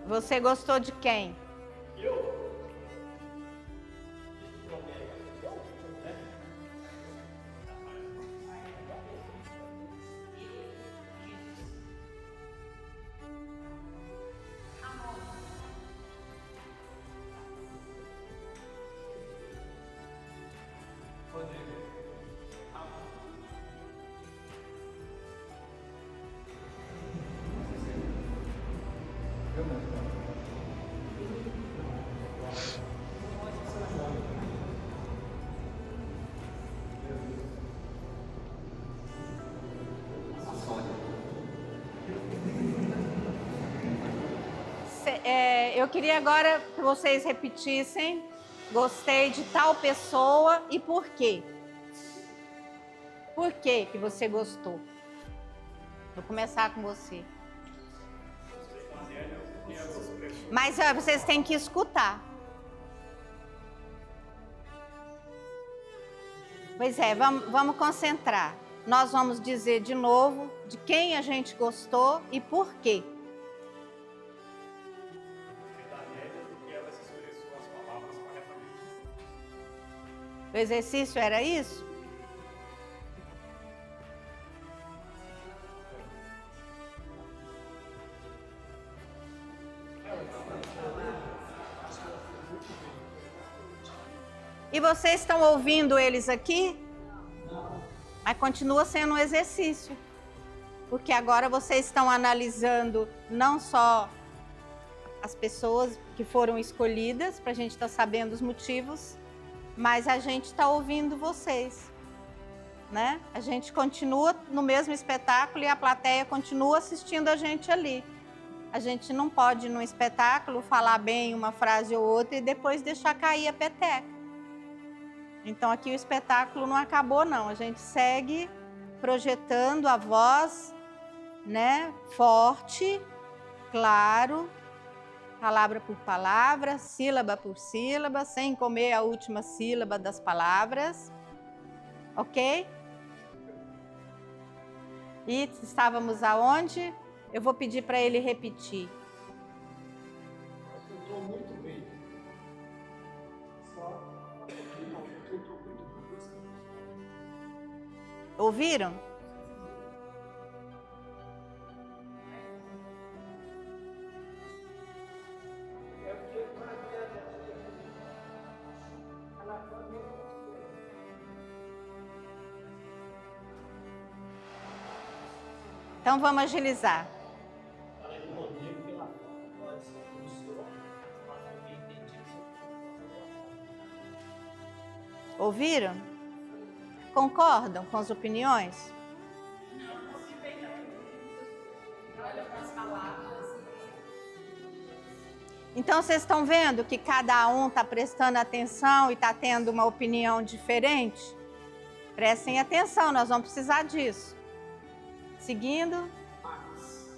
Você gostou de quem? eu queria agora que vocês repetissem. Gostei de tal pessoa e por quê? Por quê que você gostou? Vou começar com você. Mas vocês têm que escutar. Pois é, vamos concentrar. Nós vamos dizer de novo de quem a gente gostou e por quê. O exercício era isso? E vocês estão ouvindo eles aqui? Mas continua sendo um exercício. Porque agora vocês estão analisando não só as pessoas que foram escolhidas, para a gente estar sabendo os motivos, mas a gente está ouvindo vocês, né? A gente continua no mesmo espetáculo e a plateia continua assistindo a gente ali. A gente não pode, num espetáculo, falar bem uma frase ou outra e depois deixar cair a peteca. Então aqui o espetáculo não acabou, não. A gente segue projetando a voz, né? Forte, claro, palavra por palavra, sílaba por sílaba, sem comer a última sílaba das palavras. Ok? E estávamos aonde? Eu vou pedir para ele repetir. Cantou muito bem. Só cantou muito bem. Ouviram? Então vamos agilizar. Ouviram? Concordam com as opiniões? Então vocês estão vendo que cada um está prestando atenção e está tendo uma opinião diferente? Prestem atenção, nós vamos precisar disso. Seguindo. Max,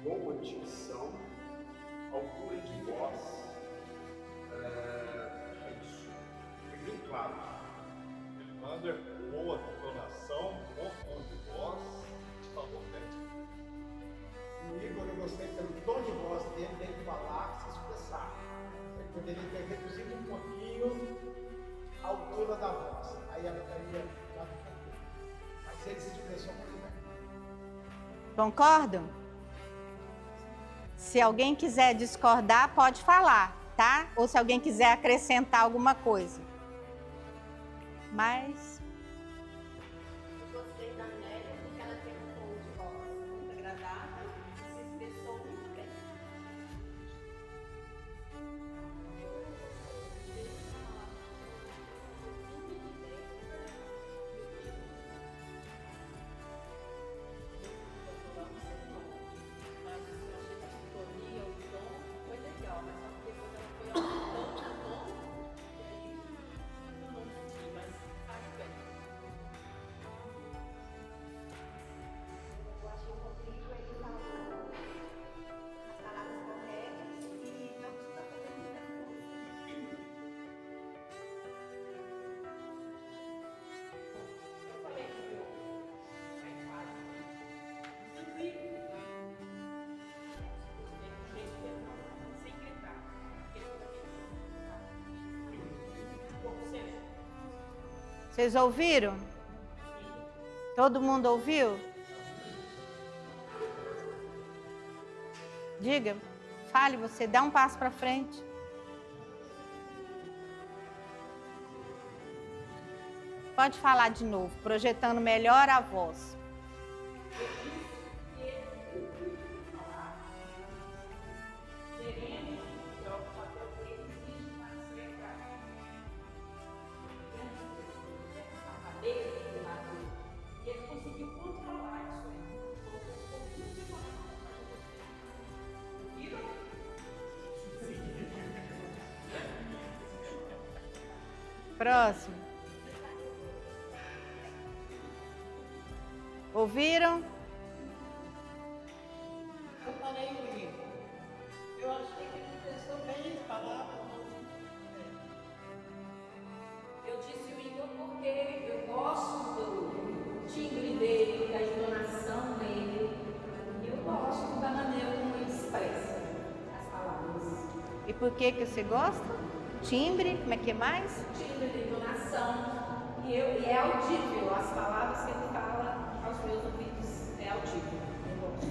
boa dicção, altura de voz, é isso, foi bem claro. Elvander, boa entonação, bom tom de voz, falou bem. O Igor, eu gostei pelo tom de voz dele, dele falar, se expressar. Ele poderia ter reduzido um pouquinho a altura da voz. Aí ela estaria lá no canto. Mas ele se expressou muito bem. Concordam? Se alguém quiser discordar, pode falar, tá? Ou se alguém quiser acrescentar alguma coisa. Mas... Eu gostei da Nélia porque ela tem um tom de voz muito agradável e se expressou muito bem. Vocês ouviram? Todo mundo ouviu? Diga, fale você, dá um passo para frente. Pode falar de novo, projetando melhor a voz. Próximo. Ouviram? Eu falei com ele. Eu achei que ele pensou bem as palavras. Eu disse o Igor porque eu gosto do timbre dele, da entonação dele. E eu gosto da maneira como ele expressa as palavras. E por que você gosta? Timbre, como é que é mais? Timbre da entonação. E é audível, as palavras que ele fala aos meus ouvidos. É audível. Eu gosto.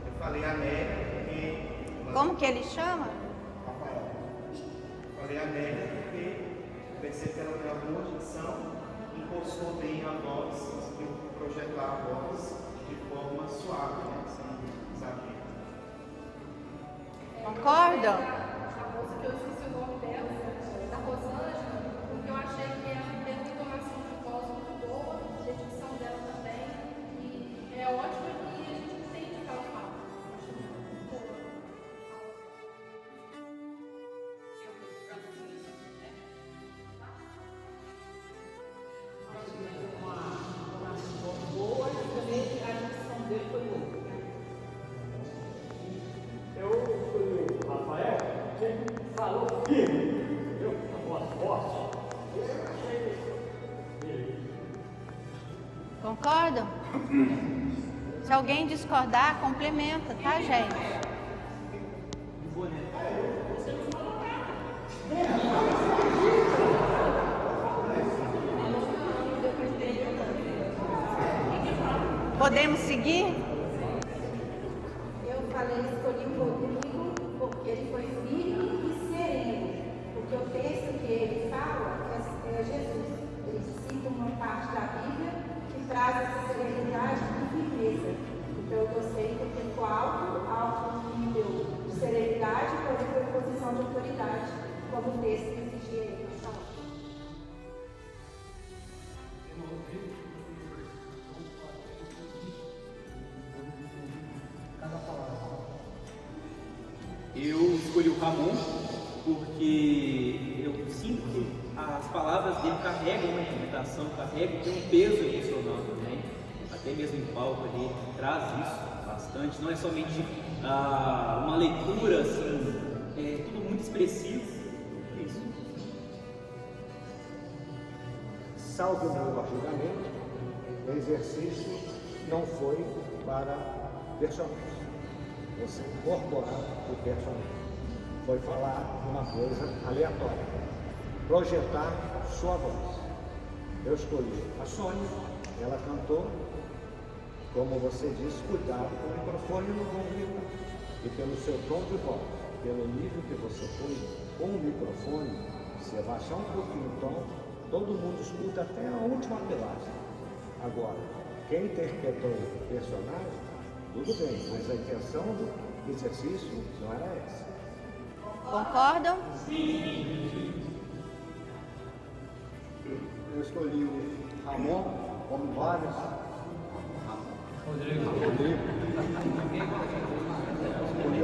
Eu falei Amélia porque... Como que ele chama? Falei Amélia porque pensei que ela tem uma boa dicção, impostou bem a voz, conseguiu projetar a voz de forma suave, né? Sem exagero. Concordam? A moça que eu esqueci o nome dela, da Rosângela, porque eu achei que ela tem uma entonação de voz muito boa, a dicção dela também, e é ótimo que a gente entende o que ela fala. Eu achei muito boa. Boa, e também a dicção dele foi boa. Eu escolhi o Rafael, que ele falou firme, eu com a voz forte. Eu achei ele. Concordam? Se alguém discordar, complementa, tá, gente? Podemos seguir? Eu falei, escolhi o Rodrigo porque ele foi firme e sereno. Porque o texto que ele fala é Jesus. Ele cita uma parte da Bíblia que traz essa serenidade e firmeza. Então eu gostei porque ele ficou alto no nível de serenidade, porém foi posição de autoridade, como o texto exigia ele para falar. Eu escolhi o Ramon porque eu sinto que as palavras dele carregam uma interpretação, carregam, tem um peso emocional também, até mesmo em palco ele traz isso bastante, não é somente uma leitura assim, é tudo muito expressivo. Isso. Salvo o meu julgamento, o exercício não foi para personagem. Você incorporar o personagem. Foi falar uma coisa aleatória. Projetar sua voz. Eu escolhi a Sônia, ela cantou, como você disse, cuidado com o microfone no ouvido. E pelo seu tom de voz, pelo nível que você foi com o microfone, você baixar um pouquinho o tom, todo mundo escuta até a última pilastra. Agora, quem interpretou o personagem, tudo bem, mas a intenção do exercício não era essa. Concordam? Eu escolhi o Ramon, como vários. Rodrigo. Escolhi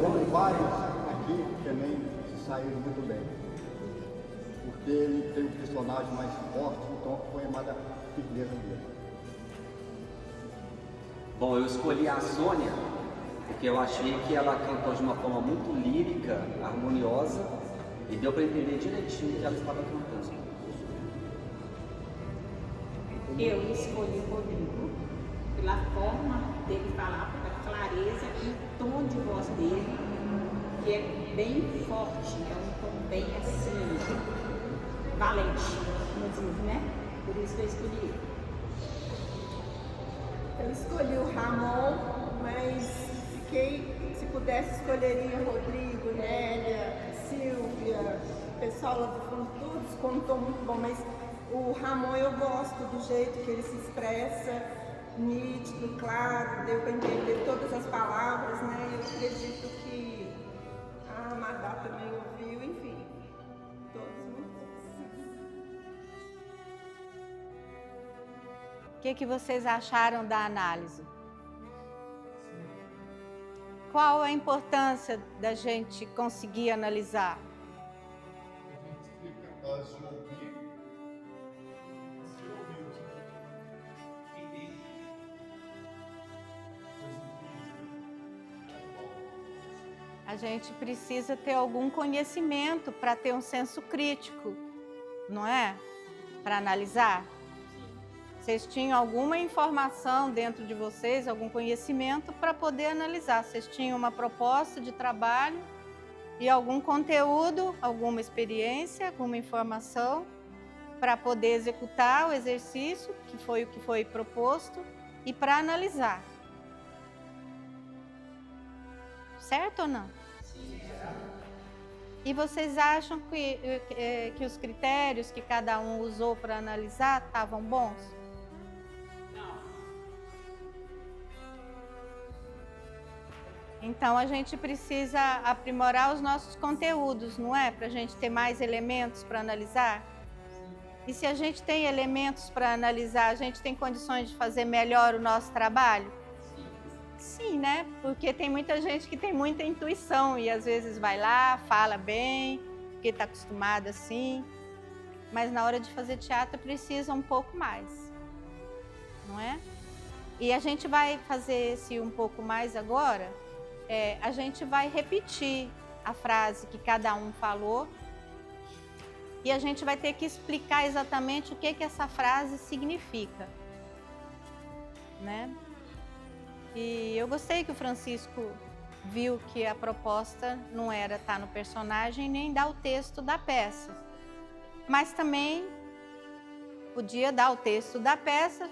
como vários aqui também se saíram muito bem. Porque ele tem um personagem mais forte, então foi mais a firmeza dele. Bom, eu escolhi a Sônia porque eu achei que ela cantou de uma forma muito lírica, harmoniosa e deu para entender direitinho o que ela estava cantando. Eu escolhi o Rodrigo pela forma dele falar, pela clareza e o tom de voz dele, que é bem forte, é um tom bem assim, valente, inclusive, né? Por isso que eu escolhi ele. Eu escolhi o Ramon, mas se pudesse, escolheria o Rodrigo, Nélia, Silvia, o pessoal lá do fundo, todos contou muito bom, mas o Ramon eu gosto do jeito que ele se expressa, nítido, claro, deu para entender todas as palavras, né? Eu acredito que a Amadá também ouviu, enfim, todos muito bons. O que vocês acharam da análise? Qual a importância da gente conseguir analisar? A gente fica capaz de ouvir, se ouvir, entender. A gente precisa ter algum conhecimento para ter um senso crítico, não é? Para analisar. Vocês tinham alguma informação dentro de vocês, algum conhecimento para poder analisar. Vocês tinham uma proposta de trabalho e algum conteúdo, alguma experiência, alguma informação para poder executar o exercício, que foi o que foi proposto, e para analisar. Certo ou não? Sim. E vocês acham que os critérios que cada um usou para analisar estavam bons? Então, a gente precisa aprimorar os nossos conteúdos, não é? Para a gente ter mais elementos para analisar. E se a gente tem elementos para analisar, a gente tem condições de fazer melhor o nosso trabalho? Sim, né? Porque tem muita gente que tem muita intuição e às vezes vai lá, fala bem, porque está acostumada assim. Mas na hora de fazer teatro precisa um pouco mais, não é? E a gente vai fazer esse um pouco mais agora. A gente vai repetir a frase que cada um falou e a gente vai ter que explicar exatamente o que essa frase significa, né? E eu gostei que o Francisco viu que a proposta não era estar no personagem nem dar o texto da peça, mas também podia dar o texto da peça,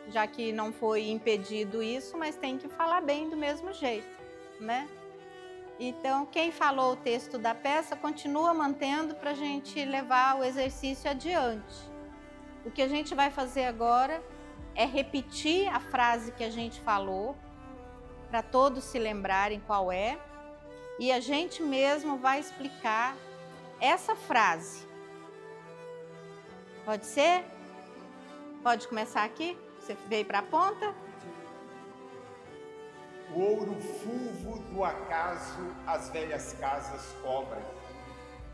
já que não foi impedido isso, mas tem que falar bem do mesmo jeito, né? Então, quem falou o texto da peça continua mantendo para a gente levar o exercício adiante. O que a gente vai fazer agora é repetir a frase que a gente falou, para todos se lembrarem qual é, e a gente mesmo vai explicar essa frase. Pode ser? Pode começar aqui? Você veio para a ponta? O ouro fulvo do acaso as velhas casas cobram,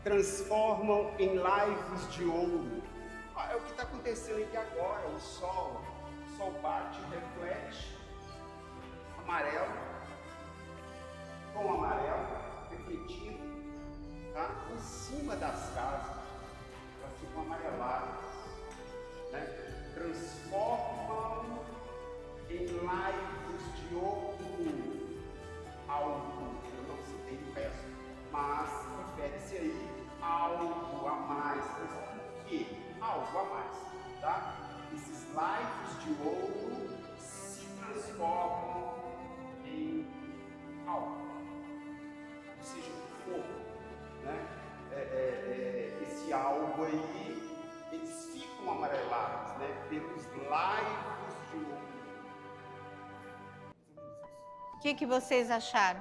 transformam em laivos de ouro. É o que está acontecendo aqui agora, o sol bate, reflete, amarelo, com amarelo, refletindo, tá? Em cima das casas, elas ficam amareladas, né? Transformam em laivos de ouro. Algo, eu não citei o resto, mas refere-se aí algo a mais. Mas o que? Algo a mais, tá? Esses laivos de ouro se transformam em algo, ou seja, fogo, né? Esse algo aí, eles ficam amarelados, né? Pelos laivos de ouro. O que vocês acharam?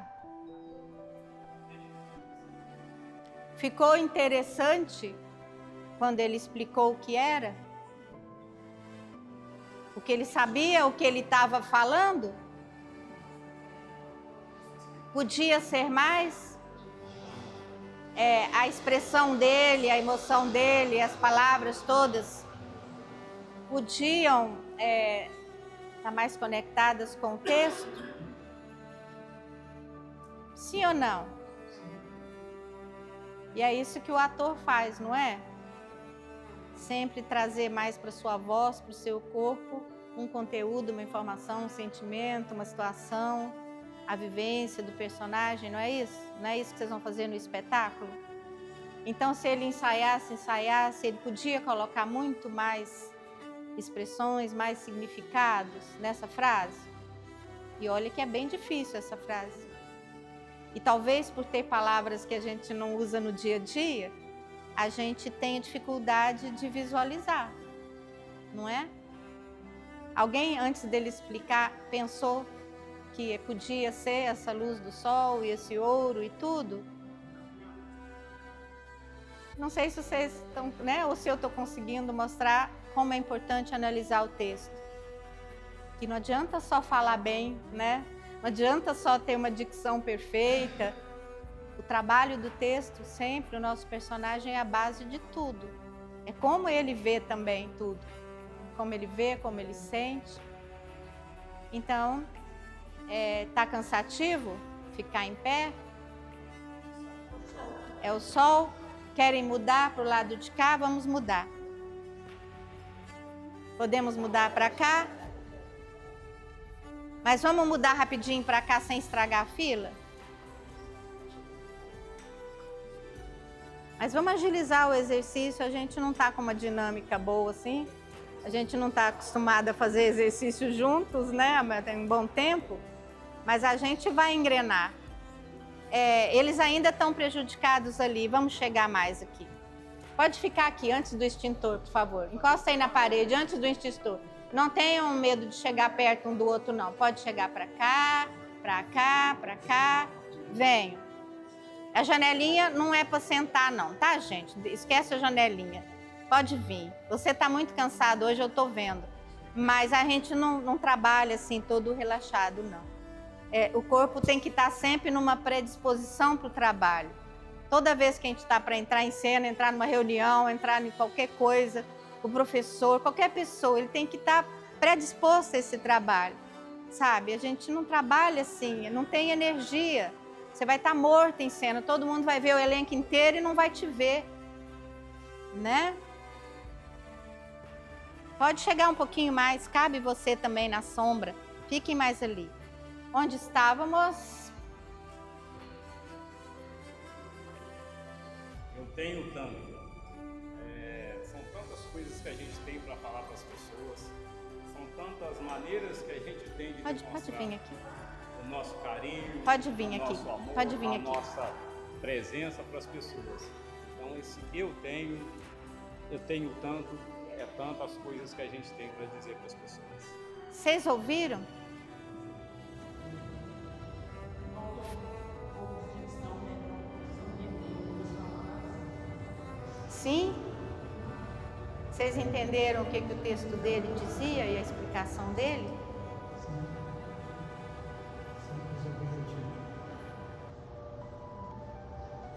Ficou interessante quando ele explicou o que era? O que ele sabia, o que ele estava falando? Podia ser mais? A expressão dele, a emoção dele, as palavras todas podiam estar mais conectadas com o texto? Sim ou não? E é isso que o ator faz, não é? Sempre trazer mais para sua voz, para o seu corpo, um conteúdo, uma informação, um sentimento, uma situação, a vivência do personagem, não é isso? Não é isso que vocês vão fazer no espetáculo? Então, se ele ensaiasse, ele podia colocar muito mais expressões, mais significados nessa frase? E olha que é bem difícil essa frase. E talvez por ter palavras que a gente não usa no dia a dia, a gente tenha dificuldade de visualizar, não é? Alguém, antes dele explicar, pensou que podia ser essa luz do sol e esse ouro e tudo? Não sei se vocês estão, né? Ou se eu estou conseguindo mostrar como é importante analisar o texto. Que não adianta só falar bem, né? Não adianta só ter uma dicção perfeita. O trabalho do texto, sempre, o nosso personagem é a base de tudo. É como ele vê também tudo. Como ele vê, como ele sente. Então, tá cansativo ficar em pé? É o sol? Querem mudar para o lado de cá? Vamos mudar. Podemos mudar para cá? Mas vamos mudar rapidinho para cá sem estragar a fila? Mas vamos agilizar o exercício, a gente não está com uma dinâmica boa assim. A gente não está acostumado a fazer exercício juntos, né? Tem um bom tempo. Mas a gente vai engrenar. Eles ainda estão prejudicados ali, vamos chegar mais aqui. Pode ficar aqui antes do extintor, por favor. Encosta aí na parede antes do extintor. Não tenham medo de chegar perto um do outro, não. Pode chegar para cá, para cá, para cá. Venham. A janelinha não é para sentar, não, tá, gente? Esquece a janelinha. Pode vir. Você está muito cansado hoje, eu estou vendo. Mas a gente não trabalha assim, todo relaxado, não. O corpo tem que estar sempre numa predisposição para o trabalho. Toda vez que a gente está para entrar em cena, entrar numa reunião, entrar em qualquer coisa, o professor, qualquer pessoa, ele tem que estar predisposto a esse trabalho, sabe? A gente não trabalha assim, não tem energia. Você vai estar morto em cena, todo mundo vai ver o elenco inteiro e não vai te ver, né? Pode chegar um pouquinho mais, cabe você também na sombra, fiquem mais ali. Onde estávamos? Eu tenho tanto. São tantas coisas que a gente tem para falar para as pessoas. São tantas maneiras que a gente tem de demonstrar vir aqui. O nosso carinho, pode vir o aqui. nosso amor, Pode vir a aqui. nossa presença para as pessoas. Então, esse eu tenho tanto, tantas coisas que a gente tem para dizer para as pessoas. Vocês ouviram? Sim? Vocês entenderam o que o texto dele dizia e a explicação dele?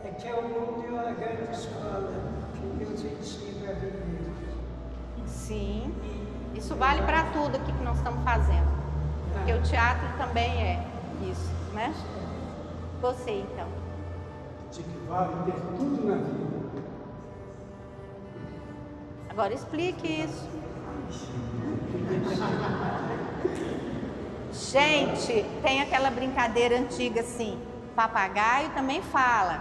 É que é uma grande escola que Deus ensina a viver. Sim, isso vale para tudo aqui que nós estamos fazendo. Porque o teatro também é isso, né? Você, então. De que vale ter tudo na vida. Agora explique isso. Gente, tem aquela brincadeira antiga assim, papagaio também fala,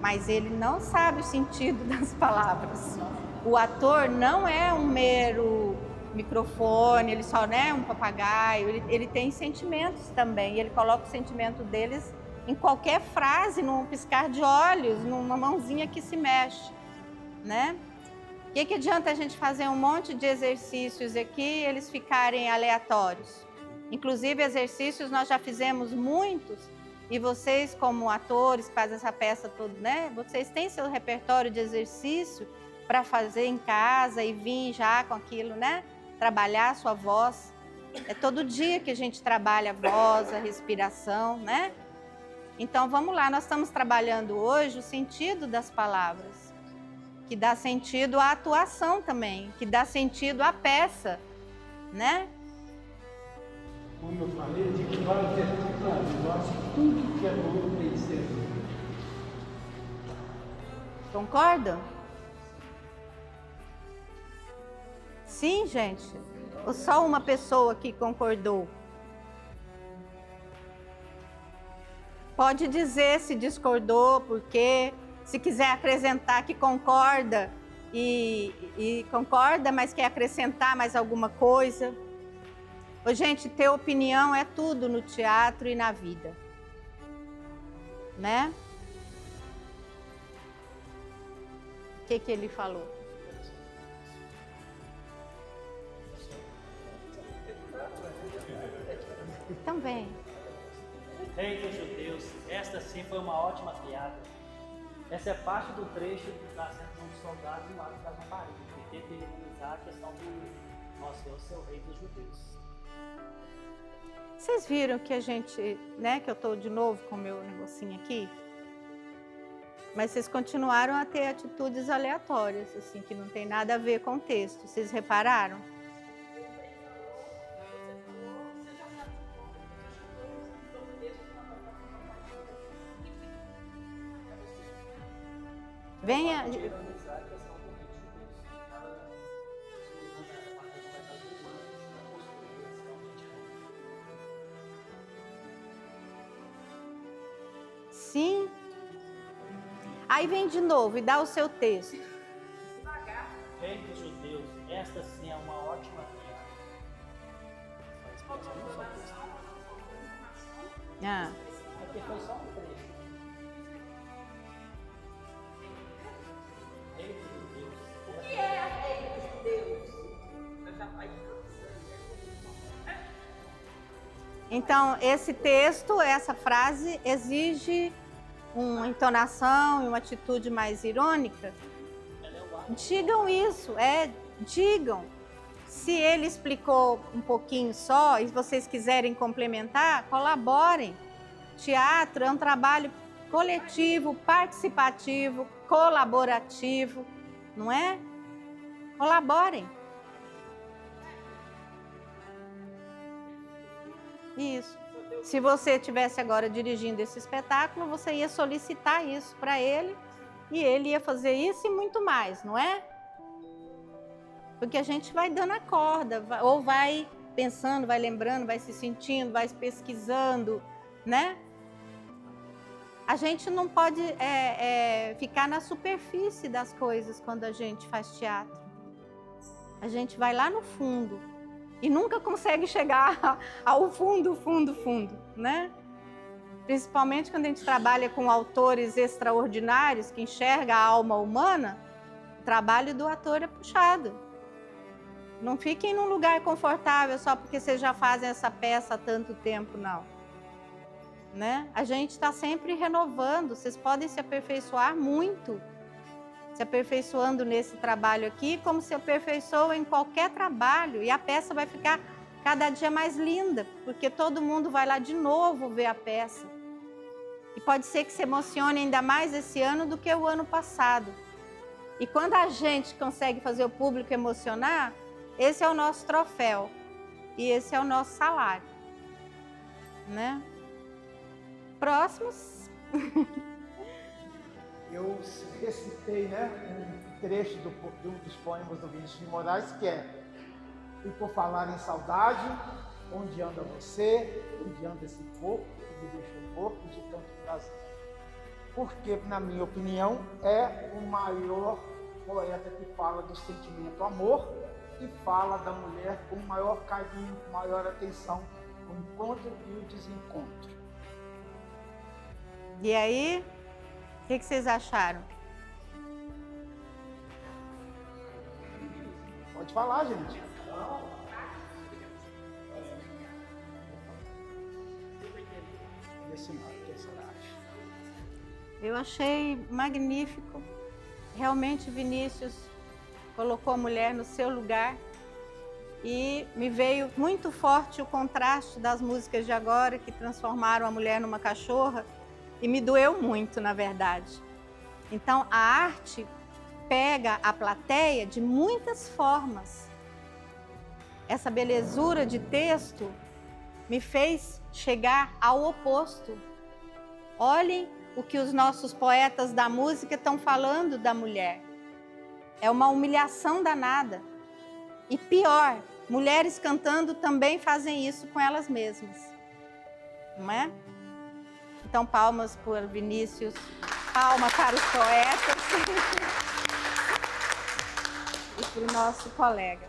mas ele não sabe o sentido das palavras. O ator não é um mero microfone, ele só não é um papagaio, ele tem sentimentos também, e ele coloca o sentimento deles em qualquer frase, num piscar de olhos, numa mãozinha que se mexe, né? O que adianta a gente fazer um monte de exercícios aqui e eles ficarem aleatórios? Inclusive exercícios nós já fizemos muitos e vocês como atores que fazem essa peça toda, né? Vocês têm seu repertório de exercício para fazer em casa e vir já com aquilo, né? Trabalhar a sua voz. É todo dia que a gente trabalha a voz, a respiração, né? Então vamos lá, nós estamos trabalhando hoje o sentido das palavras. Que dá sentido à atuação também, que dá sentido à peça, né? Como eu falei, de que vale ter tudo na vida. Eu acho que tudo que é bom tem que ser. Concordam? Sim, gente? Ou só uma pessoa que concordou? Pode dizer se discordou, por quê? Se quiser acrescentar que concorda e concorda, mas quer acrescentar mais alguma coisa. Ô, gente, ter opinião é tudo no teatro e na vida, né? O que ele falou? Também. Rei dos judeus, esta sim foi uma ótima piada. Essa é parte do trecho da ascensão dos soldados no lado das raparigas, que tenta ironizar a questão do nosso Deus ser o rei dos judeus. Vocês viram que a gente, né, que eu estou de novo com o meu negocinho aqui? Mas vocês continuaram a ter atitudes aleatórias, assim, que não tem nada a ver com o texto. Vocês repararam? Venha. Sim. Aí vem de novo e dá o seu texto. Rei dos judeus, esta sim é uma ótima piada. Ah. Porque foi só um trecho. Rei dos judeus. O que é rei dos judeus? Eu já falei. Então, esse texto, essa frase, exige uma entonação e uma atitude mais irônica. Digam isso, digam. Se ele explicou um pouquinho só e vocês quiserem complementar, colaborem. Teatro é um trabalho coletivo, participativo, colaborativo, não é? Colaborem. Isso. Se você estivesse agora dirigindo esse espetáculo, você ia solicitar isso para ele e ele ia fazer isso e muito mais, não é? Porque a gente vai dando a corda, ou vai pensando, vai lembrando, vai se sentindo, vai pesquisando, né? A gente não pode ficar na superfície das coisas quando a gente faz teatro. A gente vai lá no fundo. E nunca consegue chegar ao fundo, né? Principalmente quando a gente trabalha com autores extraordinários, que enxerga a alma humana, o trabalho do ator é puxado. Não fiquem num lugar confortável só porque vocês já fazem essa peça há tanto tempo, não. Né? A gente está sempre renovando, vocês podem se aperfeiçoar muito. Se aperfeiçoando nesse trabalho aqui, como se aperfeiçoa em qualquer trabalho. E a peça vai ficar cada dia mais linda, porque todo mundo vai lá de novo ver a peça. E pode ser que se emocione ainda mais esse ano do que o ano passado. E quando a gente consegue fazer o público emocionar, esse é o nosso troféu. E esse é o nosso salário. Né? Próximos. Eu recitei, um trecho de um dos poemas do Vinícius de Moraes, que é: e por falar em saudade, onde anda você, onde anda esse corpo que me deixou morto de tanto prazer. Porque, na minha opinião, é o maior poeta que fala do sentimento amor e fala da mulher com maior carinho, com maior atenção, o encontro e o desencontro. E aí? O que vocês acharam? Pode falar, gente. Eu achei magnífico. Realmente, Vinícius colocou a mulher no seu lugar. E me veio muito forte o contraste das músicas de agora, que transformaram a mulher numa cachorra. E me doeu muito, na verdade. Então, a arte pega a plateia de muitas formas. Essa belezura de texto me fez chegar ao oposto. Olhem o que os nossos poetas da música estão falando da mulher. É uma humilhação danada. E pior, mulheres cantando também fazem isso com elas mesmas. Não é? Então, palmas por Vinícius, palma para os poetas e para o nosso colega.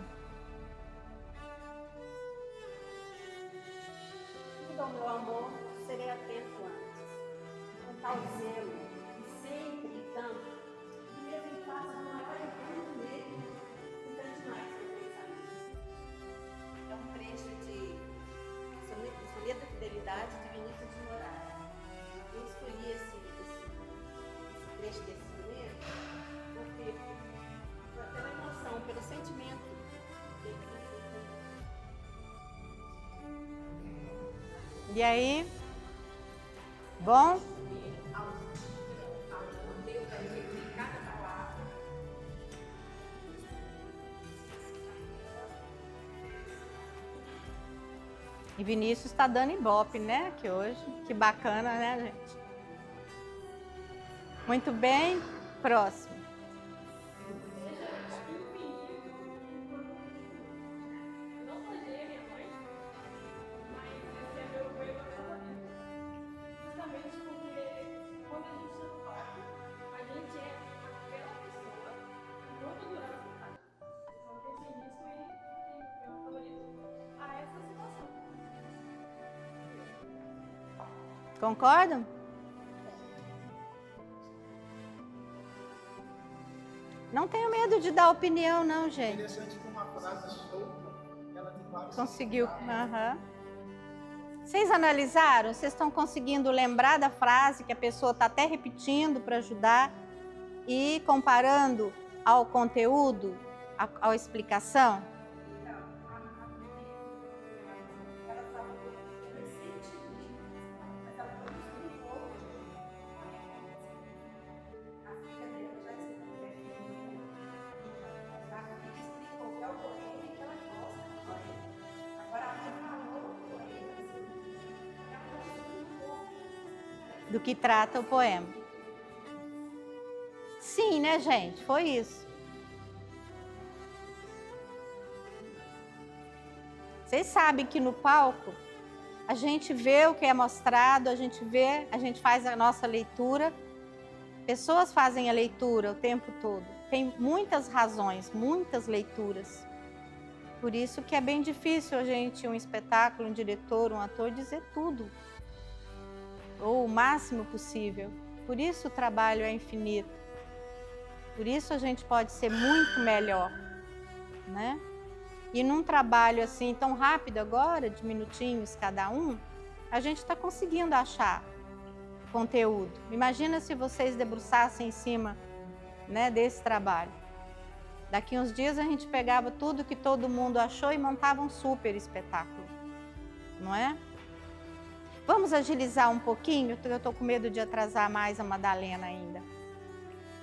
Então, meu amor, serei atento antes, com tal zelo, e sempre e tanto, que mesmo em face do maior engano nele, nunca demais seu pensamento. É um trecho de Soneto da Fidelidade de Vinícius de Moraes. Eu escolhi esse trecho desse soneto porque pela emoção, pelo sentimento dele. E aí? Bom? E Vinícius está dando ibope, né? Aqui hoje. Que bacana, né, gente? Muito bem. Próximo. Concordam? Não tenho medo de dar opinião, não, gente. Interessante que uma frase solta, ela tem vários. Conseguiu. Aham. Vocês analisaram? Vocês estão conseguindo lembrar da frase que a pessoa está até repetindo para ajudar e comparando ao conteúdo, à explicação? Do que trata o poema. Sim, né, gente? Foi isso. Vocês sabem que no palco a gente vê o que é mostrado, a gente vê, a gente faz a nossa leitura. Pessoas fazem a leitura o tempo todo. Tem muitas razões, muitas leituras. Por isso que é bem difícil a gente, um espetáculo, um diretor, um ator, dizer tudo. Ou o máximo possível. Por isso o trabalho é infinito. Por isso a gente pode ser muito melhor, né? E num trabalho assim tão rápido agora, de minutinhos cada um, a gente está conseguindo achar conteúdo. Imagina se vocês debruçassem em cima, né, desse trabalho. Daqui uns dias a gente pegava tudo que todo mundo achou e montava um super espetáculo, não é? Vamos agilizar um pouquinho, eu estou com medo de atrasar mais a Madalena ainda.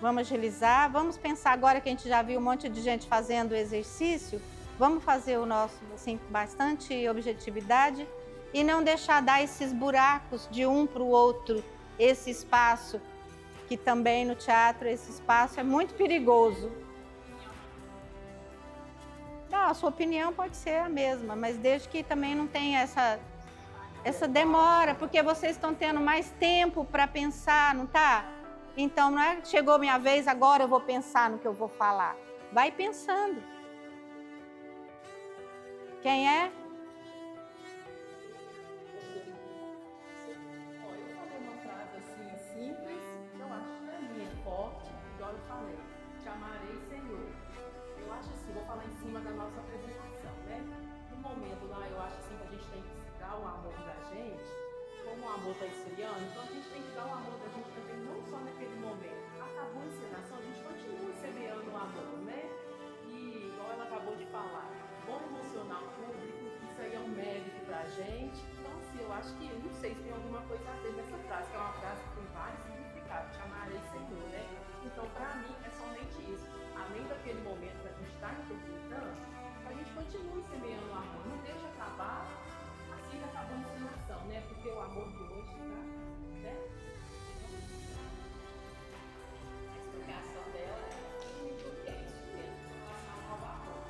Vamos agilizar, vamos pensar agora que a gente já viu um monte de gente fazendo o exercício, vamos fazer o nosso, assim, com bastante objetividade e não deixar dar esses buracos de um para o outro, esse espaço, que também no teatro esse espaço é muito perigoso. Não, a sua opinião pode ser a mesma, mas desde que também não tenha essa demora, porque vocês estão tendo mais tempo para pensar, não tá? Então, não é chegou minha vez, agora eu vou pensar no que eu vou falar. Vai pensando. Quem é? Eu falei uma frase assim simples, que eu acho que é minha, forte, igual eu falei. Te amarei, Senhor. Eu acho assim, vou falar em cima da nossa apresentação, né? No momento lá, eu acho assim que a gente tem que dar o amor da gente, como o amor está esfriando, então a gente tem que dar o amor da gente também, não só naquele momento. Acabou a encenação, a gente continua semeando o amor, né? E, igual ela acabou de falar, vamos emocionar o público, isso aí é um mérito pra gente. Então, assim, eu acho que, não sei se tem alguma coisa a ver nessa frase, que é uma frase que tem vários significados, te amarei, Senhor, né? Então, pra mim, é somente isso. Além daquele momento que a gente está interpretando, a gente continue semeando o amor, não deixa acabar assim que acabou a encenação, né? Porque o amor de hoje, tá? Né? A explicação dela é muito é isso mesmo, em relação ao amor.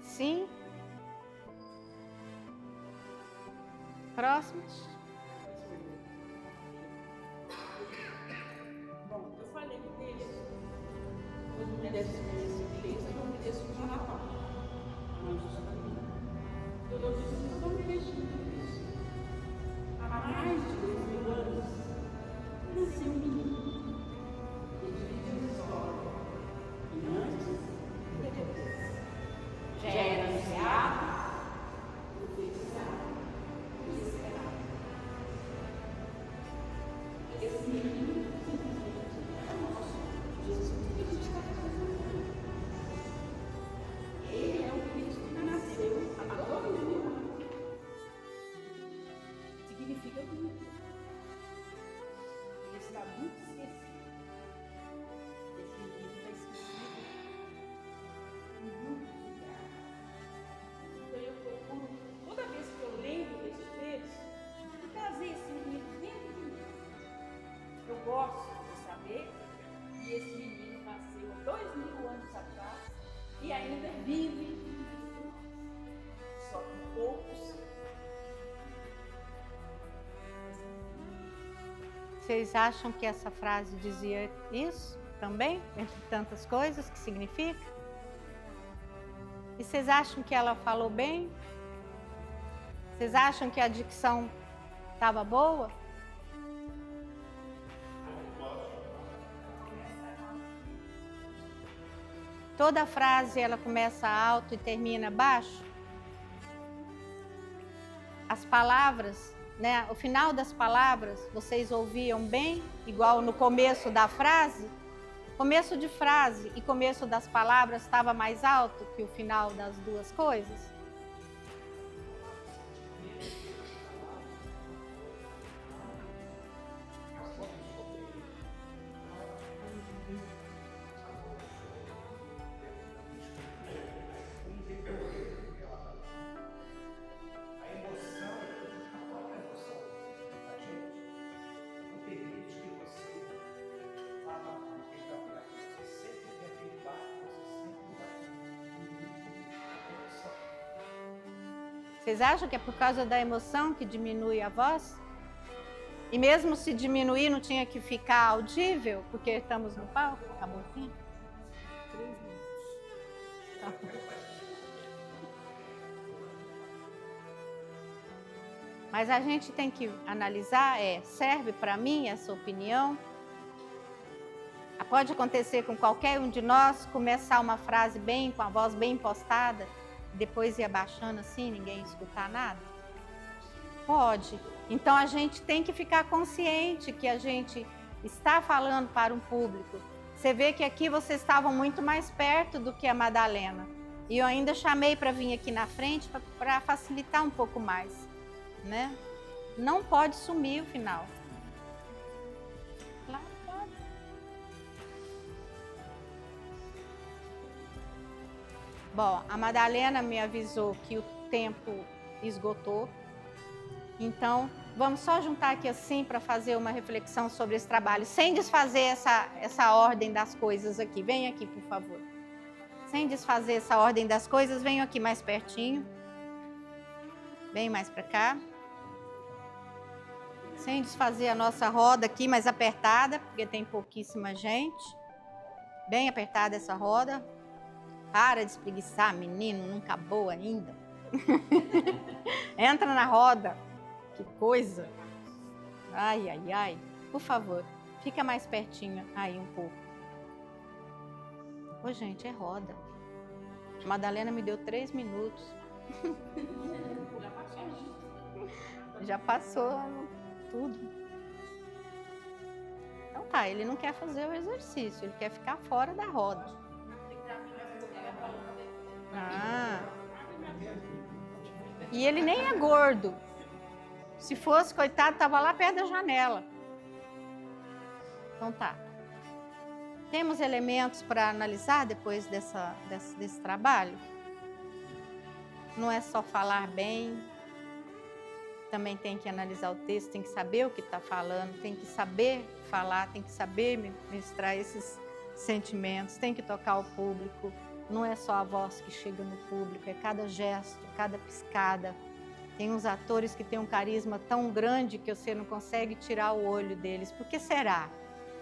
Sim. Próximos. Bom, eu falei desse texto, eu não desse o Natal. Eu não disse que eu não investindo nisso. Há mais de 2000 anos, nasceu um menino. Ele viveu a história. E antes e depois. Já era anunciado, profetizado e esperado. Esse menino é nosso, Jesus Cristo está fazendo. Ele é o Cristo que nasceu há 2000 anos. Significa muito. Ele está muito esquecido. Esse menino está esquecido em muitos lugares. Então eu procuro, toda vez que eu lembro desse texto, trazer esse menino dentro de mim. Eu gosto de saber que esse menino nasceu há 2000 anos atrás e ainda vive entre nós. Só que poucos. Vocês acham que essa frase dizia isso também, entre tantas coisas que significa? E vocês acham que ela falou bem? Vocês acham que a dicção estava boa? Toda frase ela começa alto e termina baixo? As palavras, né? O final das palavras, vocês ouviam bem? Igual no começo da frase? Começo de frase e começo das palavras estava mais alto que o final das duas coisas? Vocês acham que é por causa da emoção que diminui a voz? E mesmo se diminuir, não tinha que ficar audível, porque estamos no palco? Acabou o tempo? 3 minutos. Tá. Mas a gente tem que analisar, serve para mim essa opinião? Pode acontecer com qualquer um de nós, começar uma frase bem, com a voz bem impostada, depois ir abaixando assim, ninguém escutar nada? Pode. Então a gente tem que ficar consciente que a gente está falando para um público. Você vê que aqui vocês estavam muito mais perto do que a Madalena. E eu ainda chamei para vir aqui na frente para facilitar um pouco mais, né? Não pode sumir o final. Claro, pode. Bom, a Madalena me avisou que o tempo esgotou. Então, vamos só juntar aqui assim para fazer uma reflexão sobre esse trabalho, sem desfazer essa ordem das coisas aqui. Vem aqui, por favor. Sem desfazer essa ordem das coisas, venham aqui mais pertinho. Vem mais para cá. Sem desfazer a nossa roda aqui, mais apertada, porque tem pouquíssima gente. Bem apertada essa roda. Para de espreguiçar, menino, não acabou ainda. Entra na roda. Que coisa. Ai, ai, ai. Por favor, fica mais pertinho aí um pouco. Ô, gente, é roda. A Madalena me deu 3 minutos. Já passou tudo. Então tá, ele não quer fazer o exercício, ele quer ficar fora da roda. Ah. E ele nem é gordo. Se fosse, coitado, estava lá perto da janela. Então tá. Temos elementos para analisar depois desse trabalho? Não é só falar bem. Também tem que analisar o texto, tem que saber o que está falando, tem que saber falar, tem que saber ministrar esses sentimentos, tem que tocar o público. Não é só a voz que chega no público, é cada gesto, cada piscada. Tem uns atores que têm um carisma tão grande que você não consegue tirar o olho deles. Por que será?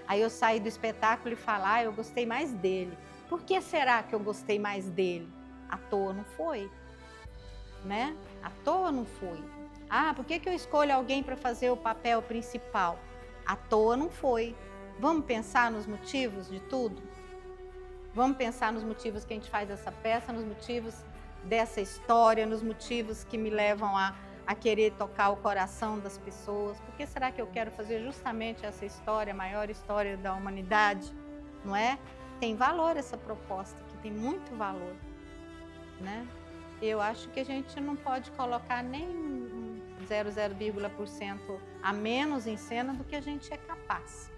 Aí eu saio do espetáculo e falo, eu gostei mais dele. Por que será que eu gostei mais dele? À toa não foi, né? À toa não foi. Ah, por que eu escolho alguém para fazer o papel principal? À toa não foi. Vamos pensar nos motivos de tudo? Vamos pensar nos motivos que a gente faz essa peça, nos motivos dessa história, nos motivos que me levam a querer tocar o coração das pessoas. Por que será que eu quero fazer justamente essa história, a maior história da humanidade? Não é? Tem valor essa proposta aqui, tem muito valor, né? Eu acho que a gente não pode colocar nem 0,0% a menos em cena do que a gente é capaz.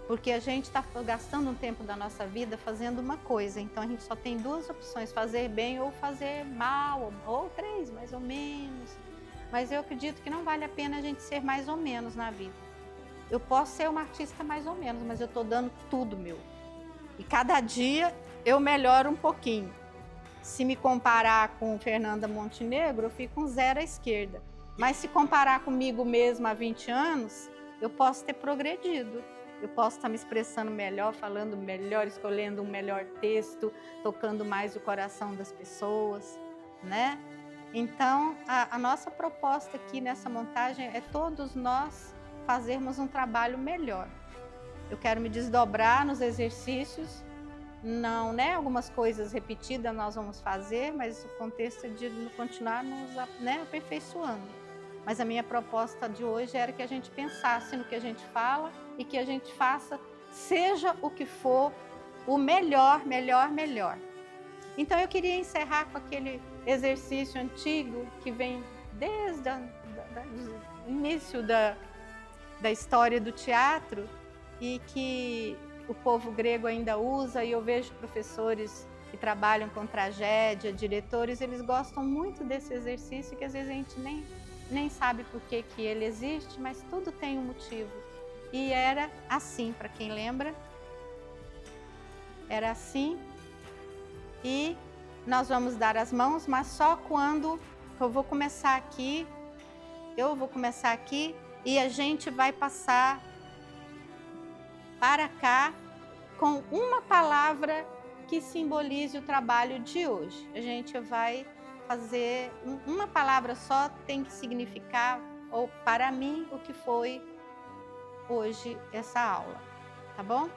Porque a gente está gastando um tempo da nossa vida fazendo uma coisa, então a gente só tem duas opções, fazer bem ou fazer mal, ou três, mais ou menos. Mas eu acredito que não vale a pena a gente ser mais ou menos na vida. Eu posso ser uma artista mais ou menos, mas eu estou dando tudo meu. E cada dia eu melhoro um pouquinho. Se me comparar com Fernanda Montenegro, eu fico um 0 à esquerda. Mas se comparar comigo mesma há 20 anos, eu posso ter progredido. Eu posso estar me expressando melhor, falando melhor, escolhendo um melhor texto, tocando mais o coração das pessoas, né? Então, a nossa proposta aqui nessa montagem é todos nós fazermos um trabalho melhor. Eu quero me desdobrar nos exercícios, não, né? Algumas coisas repetidas nós vamos fazer, mas o contexto é de continuar nos, né, aperfeiçoando. Mas a minha proposta de hoje era que a gente pensasse no que a gente fala e que a gente faça, seja o que for, o melhor, melhor, melhor. Então eu queria encerrar com aquele exercício antigo que vem desde o início da história do teatro e que o povo grego ainda usa, e eu vejo professores que trabalham com tragédia, diretores, eles gostam muito desse exercício que às vezes a gente nem sabe por que ele existe, mas tudo tem um motivo. E era assim, para quem lembra, era assim. E nós vamos dar as mãos, mas só quando eu vou começar aqui e a gente vai passar para cá com uma palavra que simbolize o trabalho de hoje. A gente vai fazer uma palavra só, tem que significar, ou para mim, o que foi hoje essa aula, tá bom?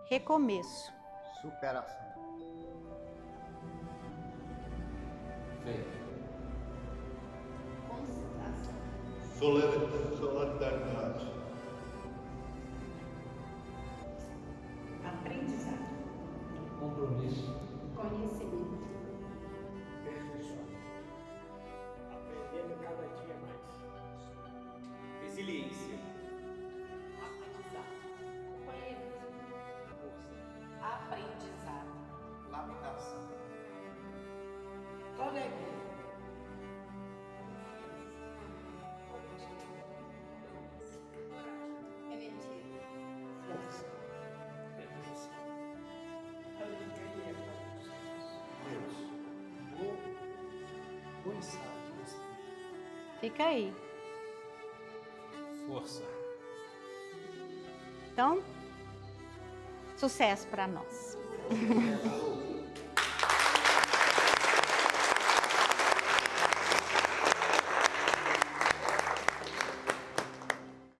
Recomeço. Superação. Fé. Solidariedade. Aprendizado. Compromisso. Conhecimento. Perfeiçoamento. Aprendendo cada dia mais. Resiliência. Aprendizado. Aprendizado. Lapidação. Coleguinha. Força. Alegria. Deus. Do ensaio. Fica aí. Força. Então, sucesso para nós.